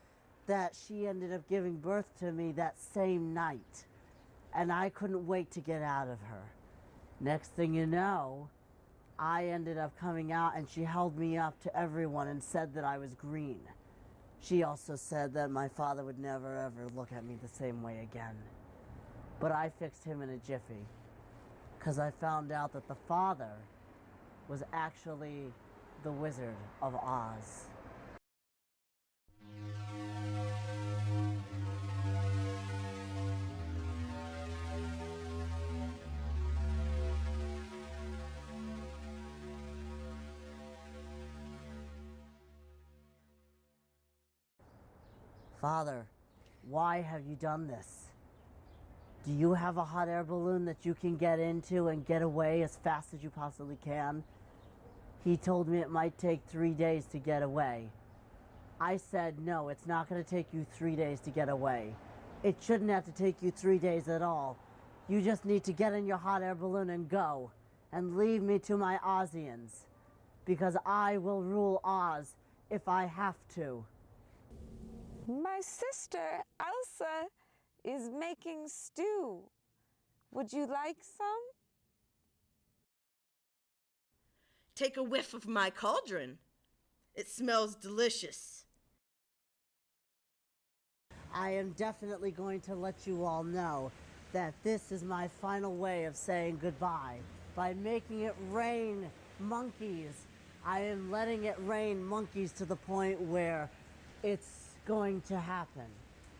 Speaker 3: that she ended up giving birth to me that same night. And I couldn't wait to get out of her. Next thing you know, I ended up coming out and she held me up to everyone and said that I was green. She also said that my father would never ever look at me the same way again. But I fixed him in a jiffy, because I found out that the father was actually the Wizard of Oz. Father, why have you done this? Do you have a hot air balloon that you can get into and get away as fast as you possibly can? He told me it might take 3 days to get away. I said, no, it's not going to take you 3 days to get away. It shouldn't have to take you 3 days at all. You just need to get in your hot air balloon and go, and leave me to my Ozians, because I will rule Oz if I have to.
Speaker 1: My sister, Elsa, is making stew. Would you like some?
Speaker 2: Take a whiff of my cauldron. It smells delicious.
Speaker 3: I am definitely going to let you all know that this is my final way of saying goodbye. By making it rain monkeys. I am letting it rain monkeys to the point where it's going to happen.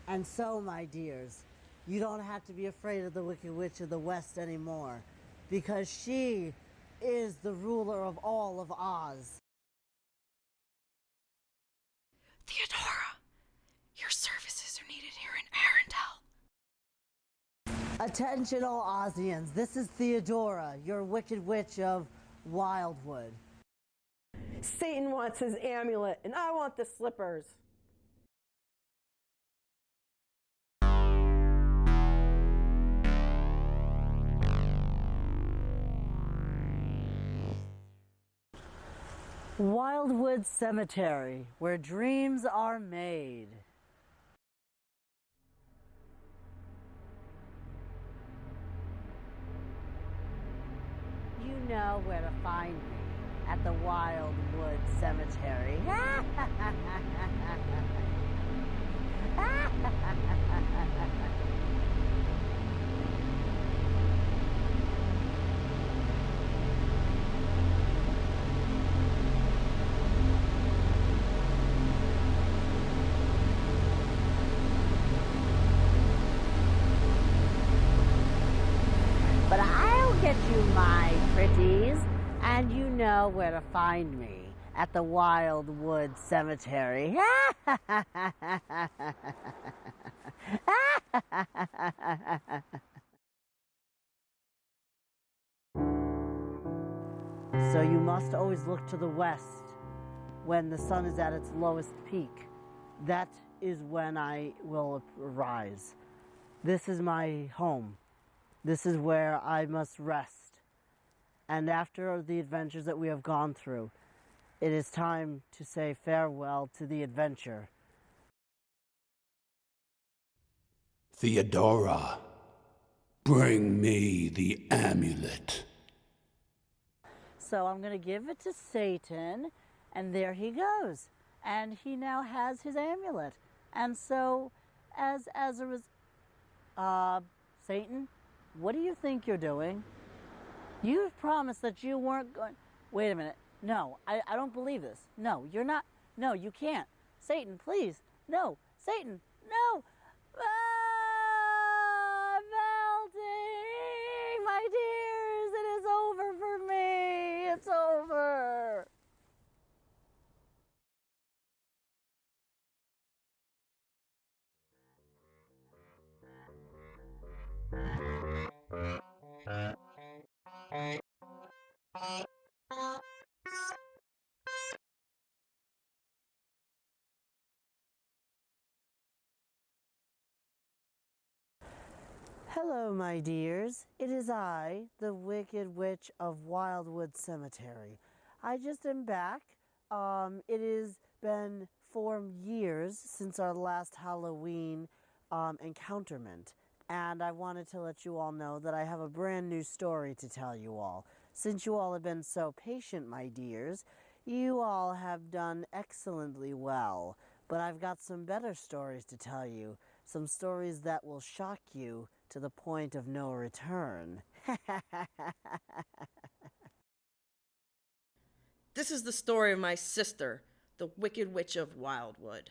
Speaker 3: And so, my dears, you don't have to be afraid of the Wicked Witch of the West anymore, because she is the ruler of all of Oz.
Speaker 2: Theodora, your services are needed here in Arendelle.
Speaker 3: Attention all Ozians, this is Theodora, your Wicked Witch of Wildwood.
Speaker 5: Satan wants his amulet, and I want the slippers.
Speaker 3: Wildwood Cemetery, where dreams are made. You know where to find me, at the Wildwood Cemetery. But I'll get you, my pretties, and you know where to find me, at the Wildwood Cemetery. So you must always look to the west when the sun is at its lowest peak. That is when I will arise. This is my home. This is where I must rest. And after the adventures that we have gone through, it is time to say farewell to the adventure.
Speaker 4: Theodora, bring me the amulet.
Speaker 3: So I'm going to give it to Satan, and there he goes. And he now has his amulet. And so, as a result, Satan, what do you think you're doing? You've promised that you weren't going... Wait a minute. No, I don't believe this. No, you're not... No, you can't. Satan, please. No. Satan, no. Ah, melting! My dears, it is over for me. It's over. Hello, my dears. It is I, the Wicked Witch of Wildwood Cemetery. I just am back. It has been 4 years since our last Halloween encounterment, and I wanted to let you all know that I have a brand new story to tell you all. Since you all have been so patient, my dears, you all have done excellently well, but I've got some better stories to tell you, some stories that will shock you to the point of no return.
Speaker 2: This is the story of my sister, the Wicked Witch of Wildwood.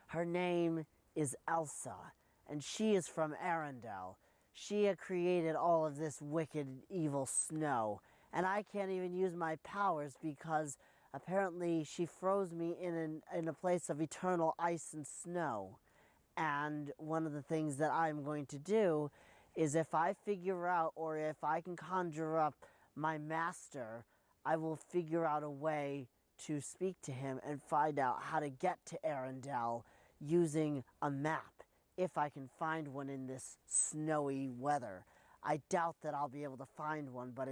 Speaker 3: Her name is Elsa, and she is from Arendelle. She had created all of this wicked, evil snow, and I can't even use my powers because Apparently, she froze me in a place of eternal ice and snow. And one of the things that I'm going to do is if I figure out, or if I can conjure up my master, I will figure out a way to speak to him and find out how to get to Arendelle using a map, if I can find one in this snowy weather. I doubt that I'll be able to find one, but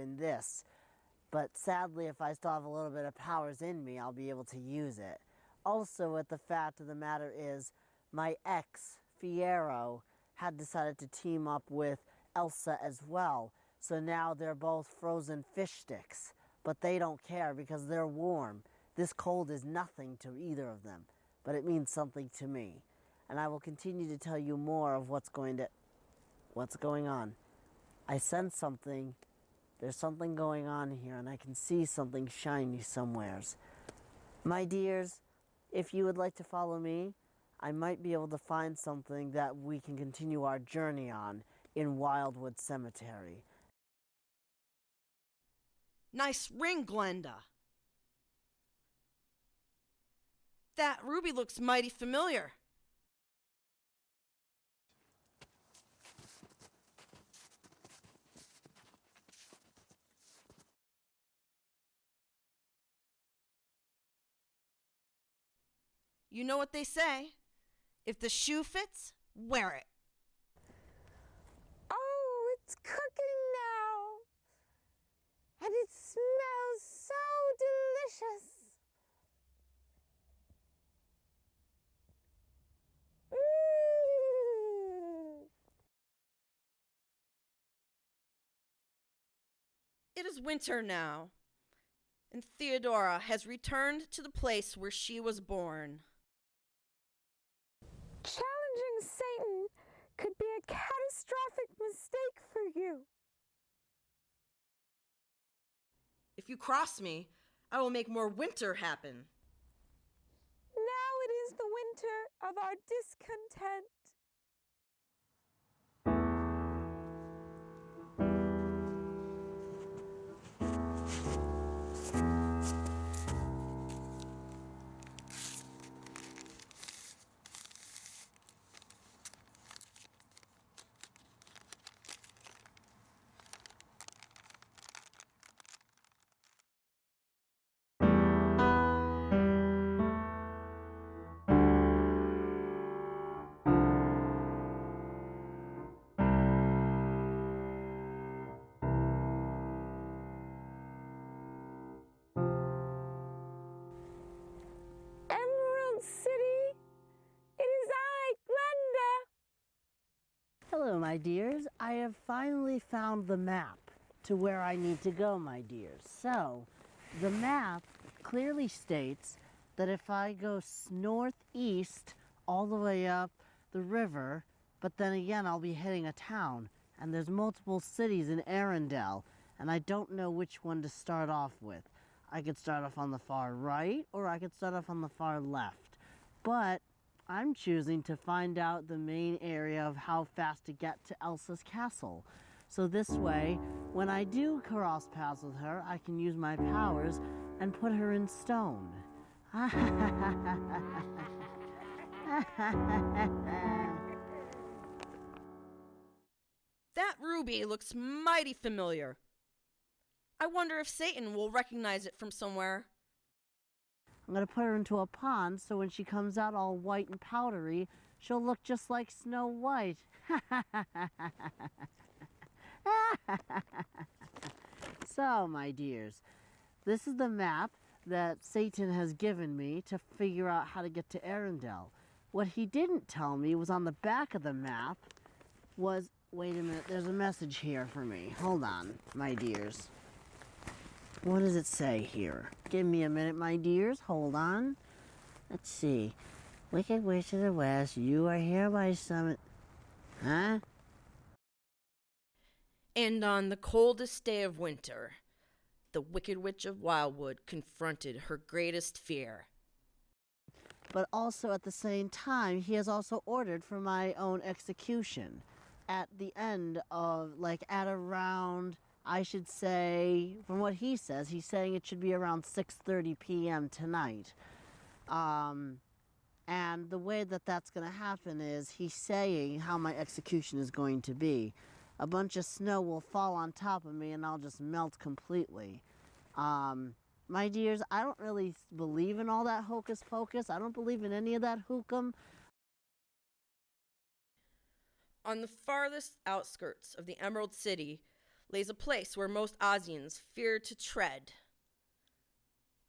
Speaker 3: sadly, if I still have a little bit of powers in me, I'll be able to use it. Also, what the fact of the matter is, my ex, Fiero, had decided to team up with Elsa as well. So now they're both frozen fish sticks. But they don't care because they're warm. This cold is nothing to either of them. But it means something to me. And I will continue to tell you more of what's going on. I sense something. There's something going on here, and I can see something shiny somewheres. My dears, if you would like to follow me, I might be able to find something that we can continue our journey on in Wildwood Cemetery.
Speaker 2: Nice ring, Glenda. That ruby looks mighty familiar. You know what they say. If the shoe fits, wear it.
Speaker 1: Oh, it's cooking now. And it smells so delicious. Mmm.
Speaker 2: It is winter now, and Theodora has returned to the place where she was born.
Speaker 1: Challenging Satan could be a catastrophic mistake for you.
Speaker 2: If you cross me, I will make more winter happen.
Speaker 1: Now it is the winter of our discontent. Emerald City, it is I, Glenda.
Speaker 3: Hello, my dears. I have finally found the map to where I need to go, my dears. So, the map clearly states that if I go northeast all the way up the river, but then again I'll be hitting a town, and there's multiple cities in Arendelle, and I don't know which one to start off with. I could start off on the far right, or I could start off on the far left. But I'm choosing to find out the main area of how fast to get to Elsa's castle. So this way, when I do cross paths with her, I can use my powers and put her in stone.
Speaker 2: That ruby looks mighty familiar. I wonder if Satan will recognize it from somewhere.
Speaker 3: I'm going to put her into a pond so when she comes out all white and powdery, she'll look just like Snow White. So, my dears, this is the map that Satan has given me to figure out how to get to Arendelle. What he didn't tell me was on the back of the map was... Wait a minute, there's a message here for me. Hold on, my dears. What does it say here? Give me a minute, my dears. Hold on. Let's see. Wicked Witch of the West, you are hereby summoned... Huh?
Speaker 2: And on the coldest day of winter, the Wicked Witch of Wildwood confronted her greatest fear.
Speaker 3: But also at the same time, he has also ordered for my own execution. At the end of, like, at around I should say, from what he says, he's saying it should be around 6:30 p.m. tonight. And the way that that's going to happen is he's saying how my execution is going to be. A bunch of snow will fall on top of me and I'll just melt completely. My dears, I don't really believe in all that hocus pocus. I don't believe in any of that hook'em.
Speaker 2: On the farthest outskirts of the Emerald City lays a place where most Ozians fear to tread.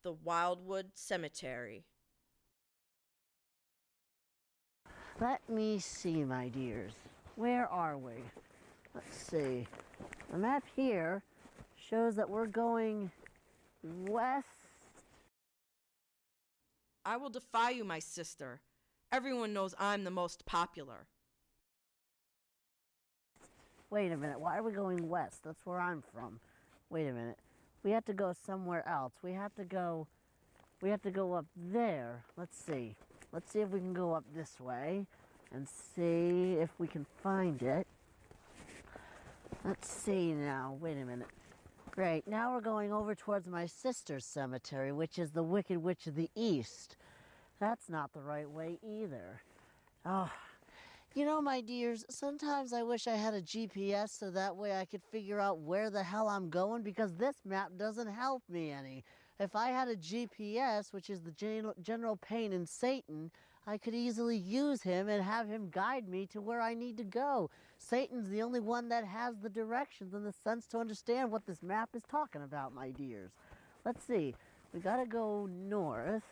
Speaker 2: The Wildwood Cemetery.
Speaker 3: Let me see, my dears. Where are we? Let's see. The map here shows that we're going west.
Speaker 2: I will defy you, my sister. Everyone knows I'm the most popular.
Speaker 3: Wait a minute, why are we going west? That's where I'm from. Wait a minute. We have to go somewhere else. We have to go up there. Let's see. Let's see if we can go up this way and see if we can find it. Let's see now. Wait a minute. Great. Now we're going over towards my sister's cemetery, which is the Wicked Witch of the East. That's not the right way either. Oh, you know, my dears, sometimes I wish I had a GPS so that way I could figure out where the hell I'm going, because this map doesn't help me any. If I had a GPS, which is the general pain in Satan, I could easily use him and have him guide me to where I need to go. Satan's the only one that has the directions and the sense to understand what this map is talking about, my dears. Let's see. We gotta go north.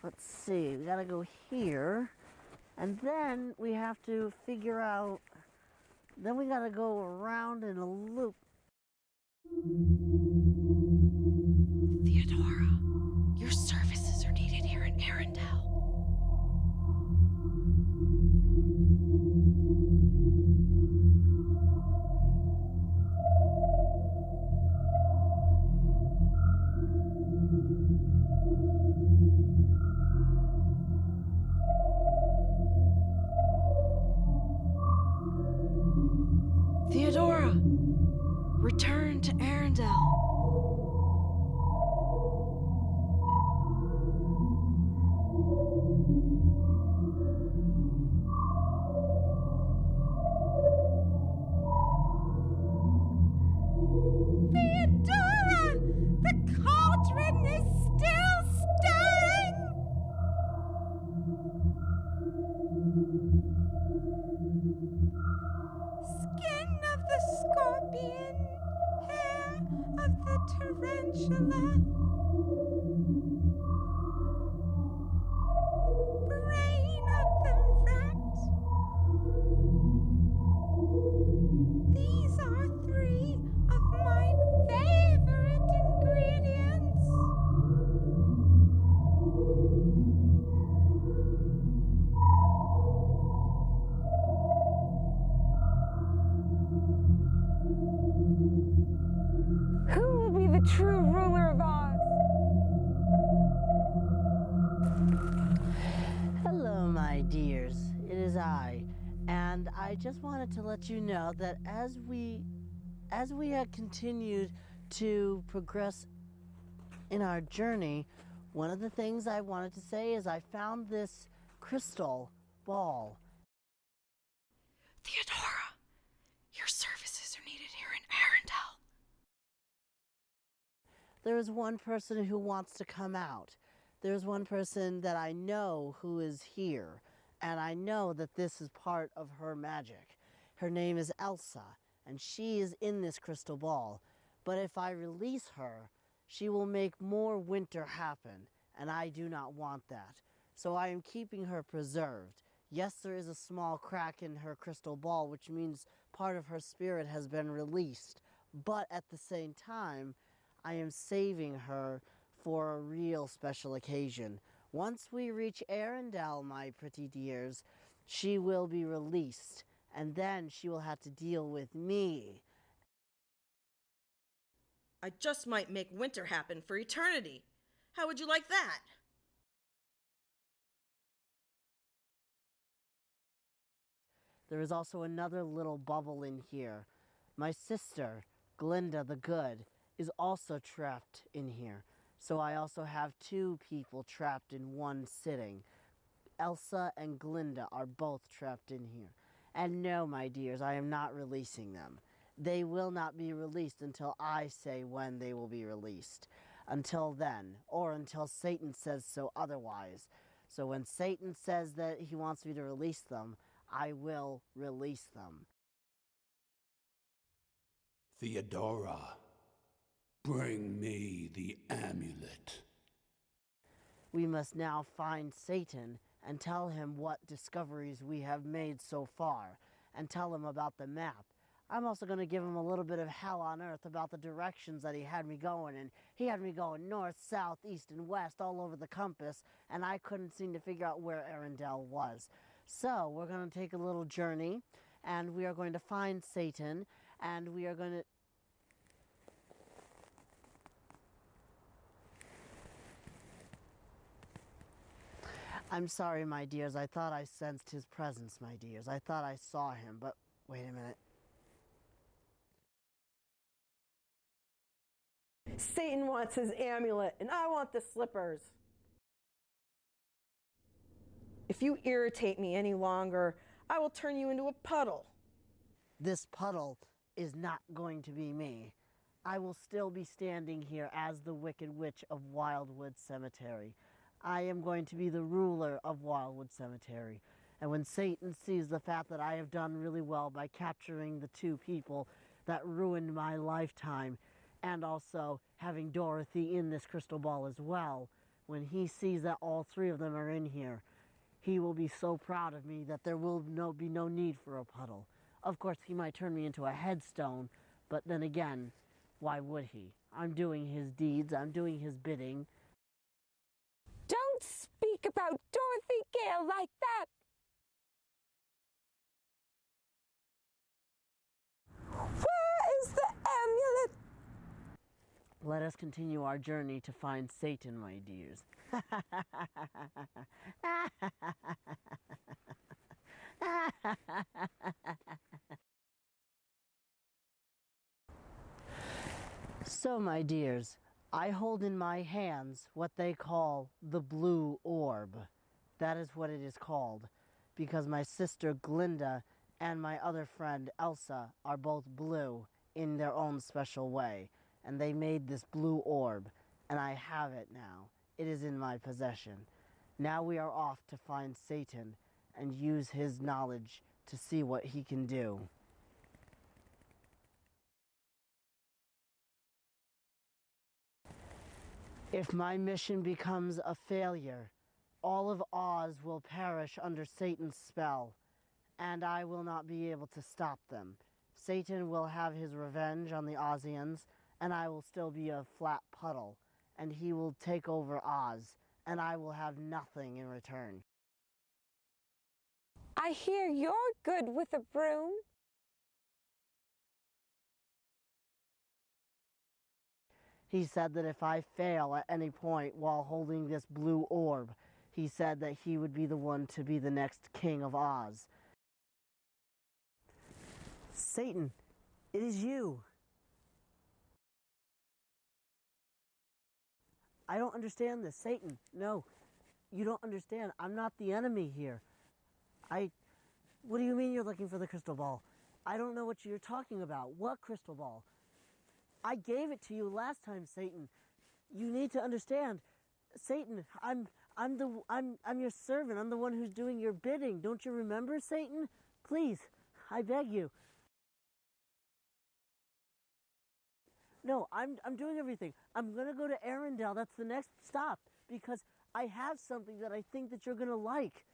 Speaker 3: Let's see. We gotta go here. And then we have to figure out... Then we gotta go around in a loop.
Speaker 2: Theodora, your services are needed here in Arendelle. Theodora, return to Arendelle.
Speaker 1: Theodora! The cauldron is still stirring! Skin of the scorpion, hair of the tarantula, brain of the rat. These are three of my favorite ingredients. Who will be the true ruler of Oz?
Speaker 3: Hello, my dears. It is I. And I just wanted to let you know that as we have continued to progress in our journey, one of the things I wanted to say is I found this crystal ball.
Speaker 2: Theodora, your services are needed here in Arendelle.
Speaker 3: There is one person who wants to come out. There's one person that I know who is here, and I know that this is part of her magic. Her name is Elsa, and she is in this crystal ball. But if I release her, she will make more winter happen, and I do not want that. So I am keeping her preserved. Yes, there is a small crack in her crystal ball, which means part of her spirit has been released. But at the same time, I am saving her for a real special occasion. Once we reach Arendelle, my pretty dears, she will be released, and then she will have to deal with me.
Speaker 2: I just might make winter happen for eternity. How would you like that?
Speaker 3: There is also another little bubble in here. My sister, Glinda the Good, is also trapped in here. So I also have two people trapped in one sitting. Elsa and Glinda are both trapped in here. And no, my dears, I am not releasing them. They will not be released until I say when they will be released. Until then, or until Satan says so otherwise. So when Satan says that he wants me to release them, I will release them.
Speaker 4: Theodora, bring me the amulet.
Speaker 3: We must now find Satan and tell him what discoveries we have made so far, and tell him about the map. I'm also going to give him a little bit of hell on earth about the directions that he had me going, and he had me going north, south, east, and west all over the compass, and I couldn't seem to figure out where Arendelle was. So we're going to take a little journey, and we are going to find Satan, and we are going to... I'm sorry, my dears. I thought I sensed his presence, my dears. I thought I saw him, but wait a minute.
Speaker 5: Satan wants his amulet, and I want the slippers. If you irritate me any longer, I will turn you into a puddle.
Speaker 3: This puddle is not going to be me. I will still be standing here as the Wicked Witch of Wildwood Cemetery. I am going to be the ruler of Wildwood Cemetery. And when Satan sees the fact that I have done really well by capturing the two people that ruined my lifetime, and also having Dorothy in this crystal ball as well, when he sees that all three of them are in here, he will be so proud of me that there will be no need for a puddle. Of course, he might turn me into a headstone, but then again, why would he? I'm doing his deeds, I'm doing his bidding.
Speaker 1: Don't speak about Dorothy Gale like that! Where is the amulet?
Speaker 3: Let us continue our journey to find Satan, my dears. So, my dears, I hold in my hands what they call the blue orb. That is what it is called, because my sister Glinda and my other friend Elsa are both blue in their own special way, and they made this blue orb, and I have it now. It is in my possession. Now we are off to find Satan and use his knowledge to see what he can do. If my mission becomes a failure, all of Oz will perish under Satan's spell, and I will not be able to stop them. Satan will have his revenge on the Ozians, and I will still be a flat puddle, and he will take over Oz, and I will have nothing in return.
Speaker 1: I hear you're good with a broom.
Speaker 3: He said that if I fail at any point while holding this blue orb, he said that he would be the one to be the next king of Oz. Satan, it is you. I don't understand this. Satan, no, you don't understand. I'm not the enemy here. What do you mean you're looking for the crystal ball? I don't know what you're talking about. What crystal ball? I gave it to you last time, Satan. You need to understand. Satan, I'm your servant. I'm the one who's doing your bidding. Don't you remember, Satan? Please, I beg you. No, I'm doing everything. I'm going to go to Arendelle. That's the next stop, because I have something that I think that you're going to like.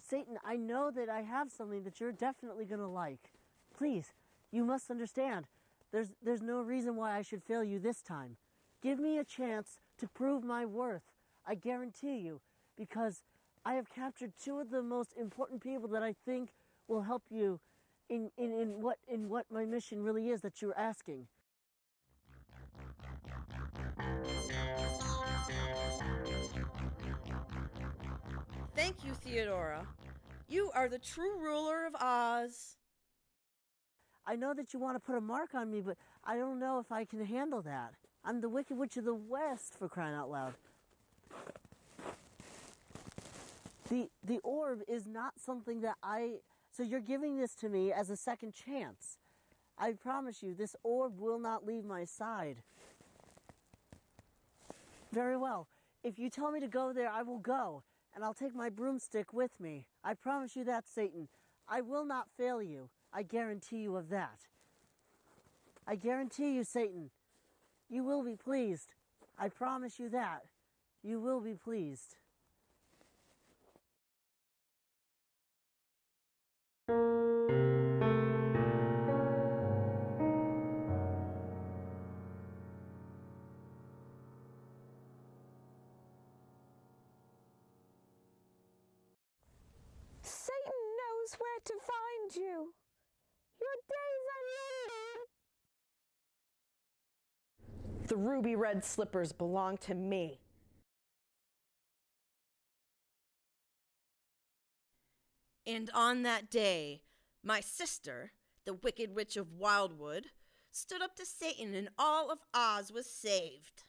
Speaker 3: Satan, I know that I have something that you're definitely going to like. Please, you must understand. There's no reason why I should fail you this time. Give me a chance to prove my worth. I guarantee you, because I have captured two of the most important people that I think will help you in what my mission really is that you're asking.
Speaker 2: Thank you, Theodora. You are the true ruler of Oz.
Speaker 3: I know that you want to put a mark on me, but I don't know if I can handle that. I'm the Wicked Witch of the West, for crying out loud. The orb is not something that so you're giving this to me as a second chance. I promise you, this orb will not leave my side. Very well. If you tell me to go there, I will go, and I'll take my broomstick with me. I promise you that, Satan. I will not fail you. I guarantee you of that. I guarantee you, Satan, you will be pleased. I promise you that. You will be pleased.
Speaker 1: Satan knows where to find you. Your days are numbered.
Speaker 5: The ruby red slippers belong to me.
Speaker 2: And on that day, my sister, the Wicked Witch of Wildwood, stood up to Satan and all of Oz was saved.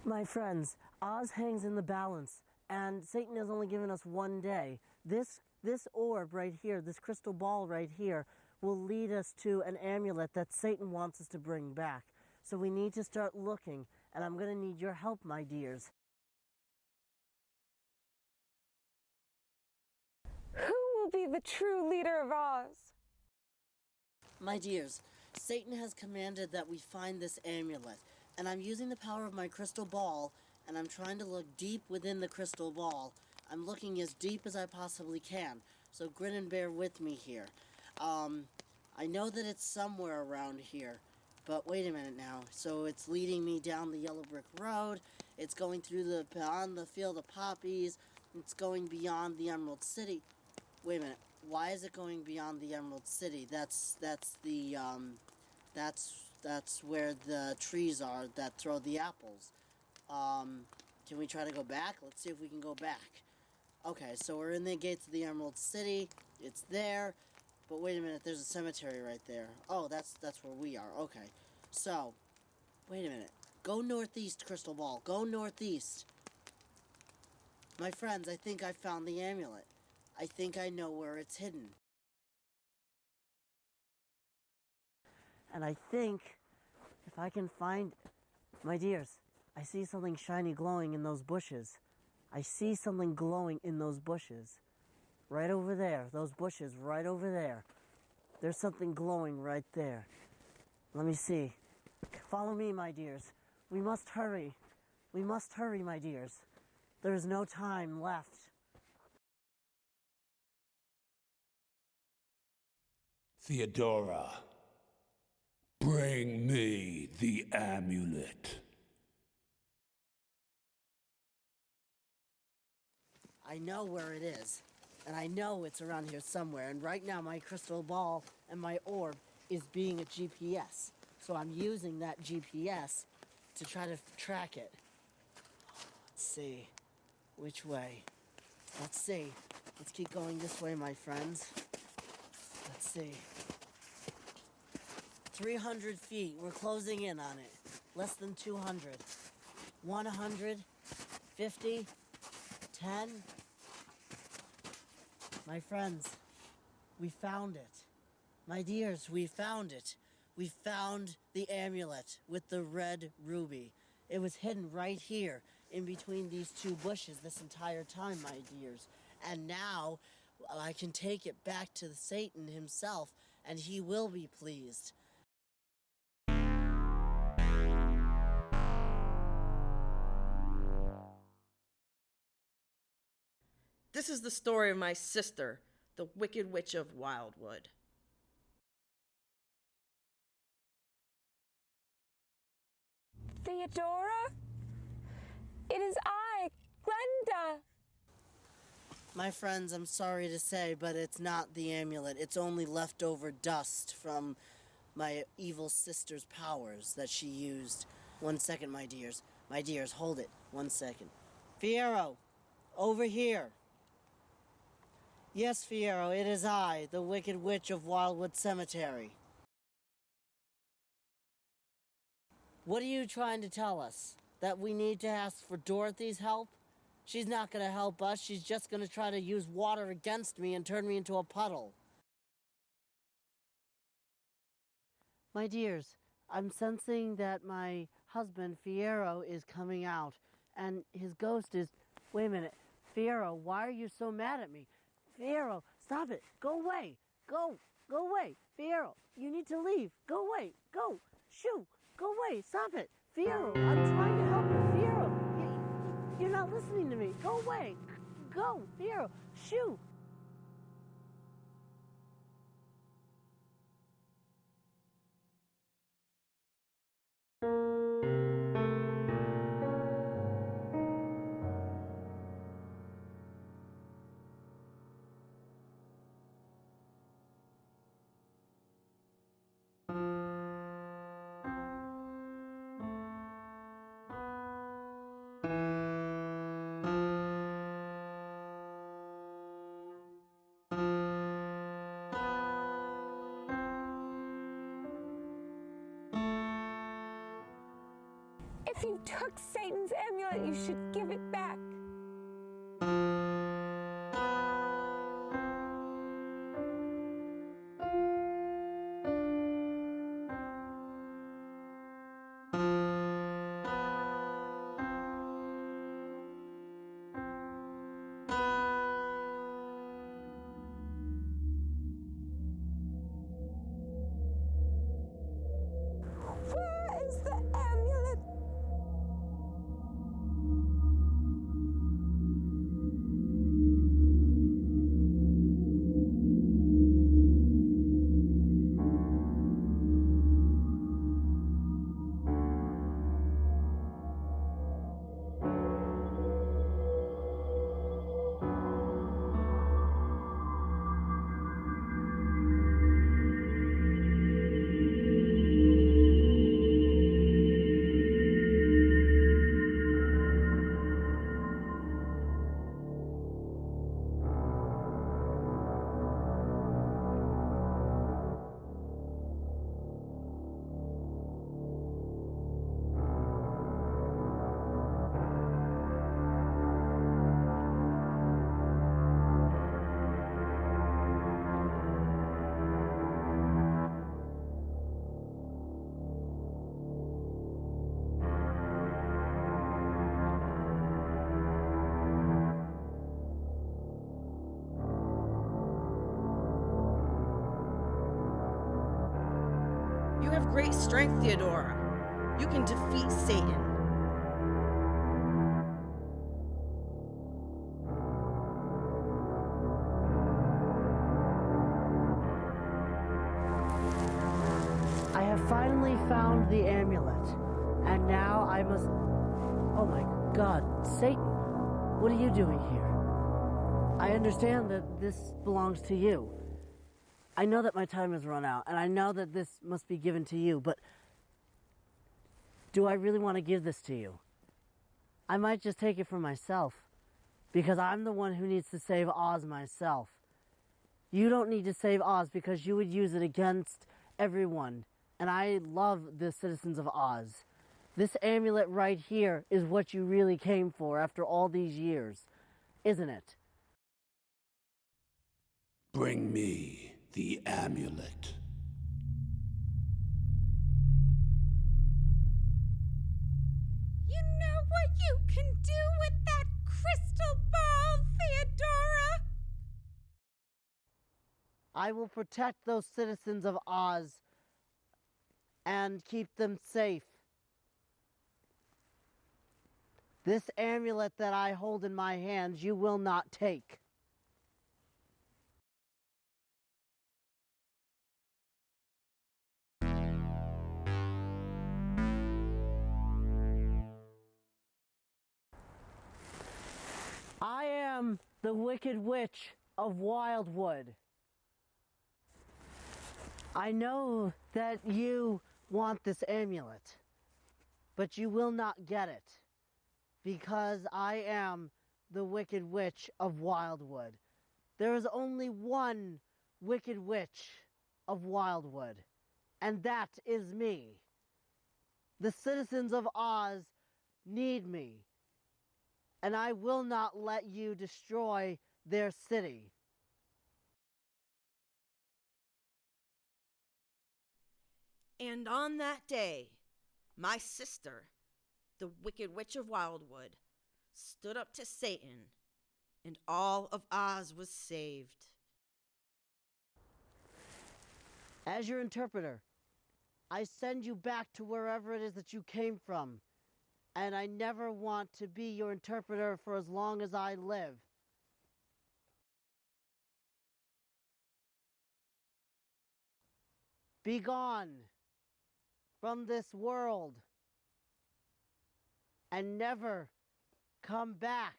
Speaker 3: My friends, Oz hangs in the balance, and Satan has only given us one day. This orb right here, this crystal ball right here, will lead us to an amulet that Satan wants us to bring back. So we need to start looking, and I'm going to need your help, my dears.
Speaker 1: Who will be the true leader of Oz?
Speaker 3: My dears, Satan has commanded that we find this amulet, and I'm using the power of my crystal ball, and I'm trying to look deep within the crystal ball. I'm looking as deep as I possibly can, so grin and bear with me here. I know that it's somewhere around here, but wait a minute now. So it's leading me down the yellow brick road, it's going through beyond the field of poppies, it's going beyond the Emerald City. Wait a minute, why is it going beyond the Emerald City? That's where the trees are that throw the apples. Can we try to go back? Let's see if we can go back. Okay, so we're in the gates of the Emerald City. It's there. But wait a minute, there's a cemetery right there. Oh, that's where we are. Okay. So, wait a minute. Go northeast, Crystal Ball. Go northeast. My friends, I think I found the amulet. I think I know where it's hidden. And I think if I can find... My dears, I see something shiny glowing in those bushes. I see something glowing in those bushes. Right over there. Those bushes right over there. There's something glowing right there. Let me see. Follow me, my dears. We must hurry. We must hurry, my dears. There is no time left.
Speaker 4: Theodora, bring me the amulet.
Speaker 3: I know where it is, and I know it's around here somewhere, and right now my crystal ball and my orb is being a GPS. So I'm using that GPS to try to track it. Let's see. Which way? Let's see. Let's keep going this way, my friends. Let's see. 300 feet. We're closing in on it. Less than 200. 100. 50. 10. My friends, we found it. My dears, we found it. We found the amulet with the red ruby. It was hidden right here in between these two bushes this entire time, my dears. And now I can take it back to Satan himself, and he will be pleased.
Speaker 2: This is the story of my sister, the Wicked Witch of Wildwood.
Speaker 1: Theodora? It is I, Glenda.
Speaker 3: My friends, I'm sorry to say, but it's not the amulet. It's only leftover dust from my evil sister's powers that she used. 1 second, my dears. My dears, hold it. 1 second. Fiero, over here. Yes, Fierro, it is I, the Wicked Witch of Wildwood Cemetery. What are you trying to tell us? That we need to ask for Dorothy's help? She's not going to help us. She's just going to try to use water against me and turn me into a puddle. My dears, I'm sensing that my husband, Fierro, is coming out, and his ghost is... Wait a minute. Fierro, why are you so mad at me? Fierro, stop it. Go away. Go away. Fierro, you need to leave. Go away. Go. Shoo. Go away. Stop it. Fierro, I'm trying to help you. Fierro, you're not listening to me. Go away. Go. Fierro, shoo.
Speaker 1: If you took Satan's amulet, you should give it back. Where is the amulet?
Speaker 2: You have great strength, Theodora. You can defeat Satan.
Speaker 3: I have finally found the amulet, and now I must... Oh my God, Satan, what are you doing here? I understand that this belongs to you. I know that my time has run out, and I know that this must be given to you, but do I really want to give this to you? I might just take it for myself, because I'm the one who needs to save Oz myself. You don't need to save Oz because you would use it against everyone, and I love the citizens of Oz. This amulet right here is what you really came for after all these years, isn't it?
Speaker 4: Bring me the amulet.
Speaker 1: You know what you can do with that crystal ball, Theodora?
Speaker 3: I will protect those citizens of Oz and keep them safe. This amulet that I hold in my hands, you will not take. I am the Wicked Witch of Wildwood. I know that you want this amulet, but you will not get it, because I am the Wicked Witch of Wildwood. There is only one wicked witch of Wildwood, and that is me. The citizens of Oz need me, and I will not let you destroy their city.
Speaker 2: And on that day, my sister, the Wicked Witch of Wildwood, stood up to Satan, and all of Oz was saved.
Speaker 3: As your interpreter, I send you back to wherever it is that you came from, and I never want to be your interpreter for as long as I live. Be gone from this world and never come back.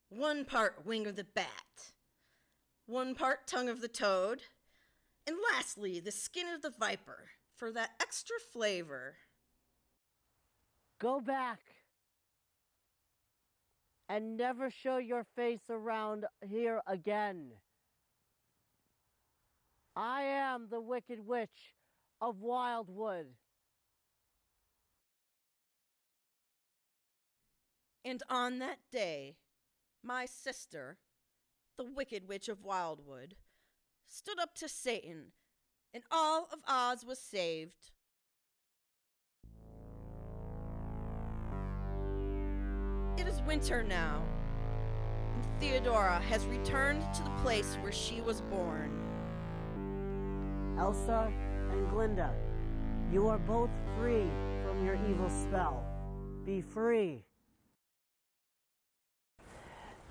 Speaker 2: One part wing of the bat, one part tongue of the toad, and lastly, the skin of the viper for that extra flavor.
Speaker 3: Go back and never show your face around here again. I am the Wicked Witch of Wildwood.
Speaker 2: And on that day, my sister, the Wicked Witch of Wildwood, stood up to Satan, and all of Oz was saved. It is winter now, and Theodora has returned to the place where she was born.
Speaker 3: Elsa and Glinda, you are both free from your evil spell. Be free.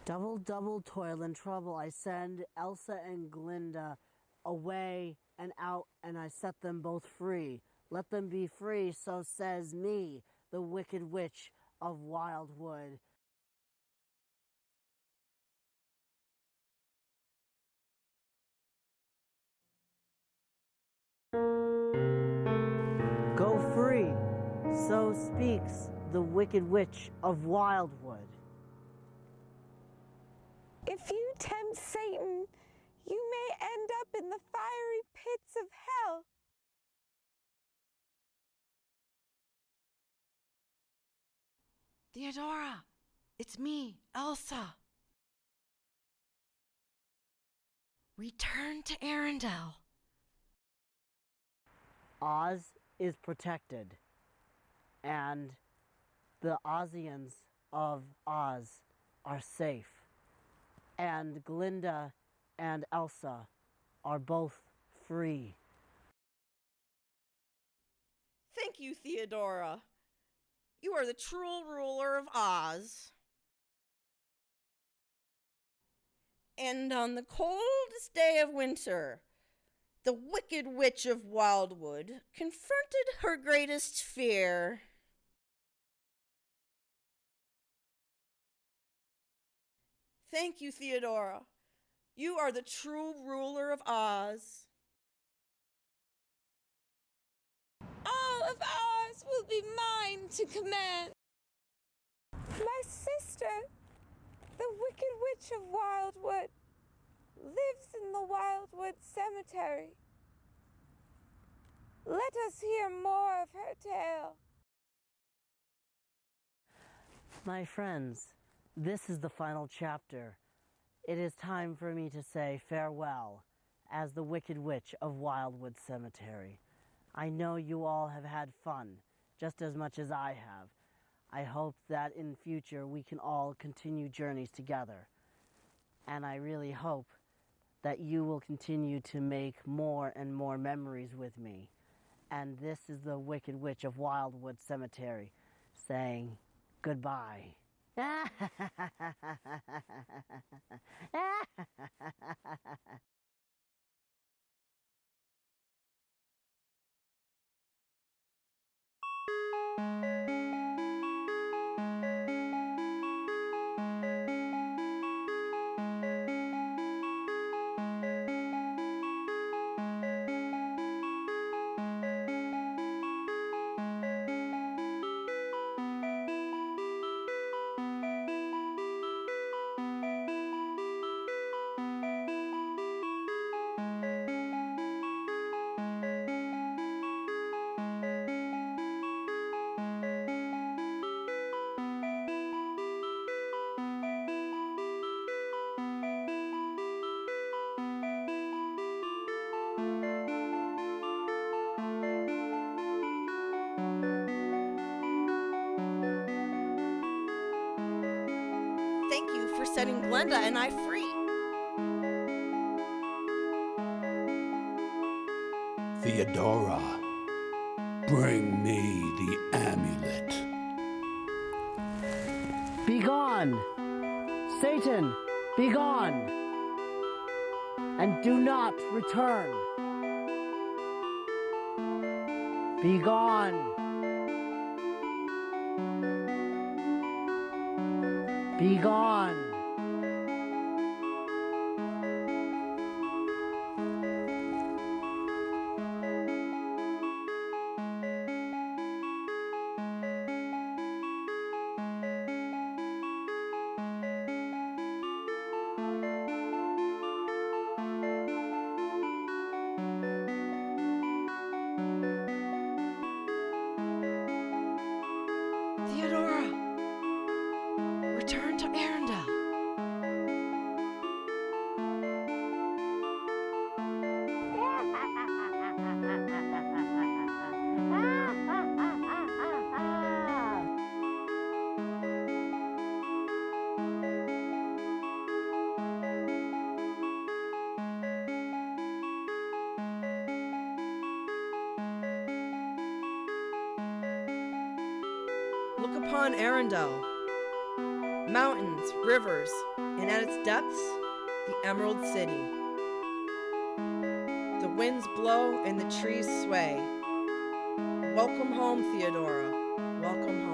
Speaker 3: Double toil and trouble. I send Elsa and Glinda away and out, and I set them both free. Let them be free, so says me, the Wicked Witch of Wildwood. Go free, so speaks the Wicked Witch of Wildwood.
Speaker 1: If you tempt Satan, you may end up in the fiery pits of hell.
Speaker 2: Theodora, it's me, Elsa. Return to Arendelle.
Speaker 3: Oz is protected, and the Ozians of Oz are safe. And Glinda and Elsa are both free.
Speaker 2: Thank you, Theodora. You are the true ruler of Oz. And on the coldest day of winter, the Wicked Witch of Wildwood confronted her greatest fear. Thank you, Theodora. You are the true ruler of Oz.
Speaker 1: All of ours will be mine to command. My sister, the Wicked Witch of Wildwood, lives in the Wildwood Cemetery. Let us hear more of her tale.
Speaker 3: My friends, this is the final chapter. It is time for me to say farewell as the Wicked Witch of Wildwood Cemetery. I know you all have had fun, just as much as I have. I hope that in future we can all continue journeys together. And I really hope that you will continue to make more and more memories with me. And this is the Wicked Witch of Wildwood Cemetery saying goodbye.
Speaker 2: setting Glenda and I free.
Speaker 4: Theodora, bring me the amulet.
Speaker 3: Begone! Satan, begone! And do not return. Begone! Begone!
Speaker 2: Theodora, return to Arendelle. Look upon Arendelle. Mountains, rivers, and at its depths, the Emerald City. The winds blow and the trees sway. Welcome home, Theodora. Welcome home.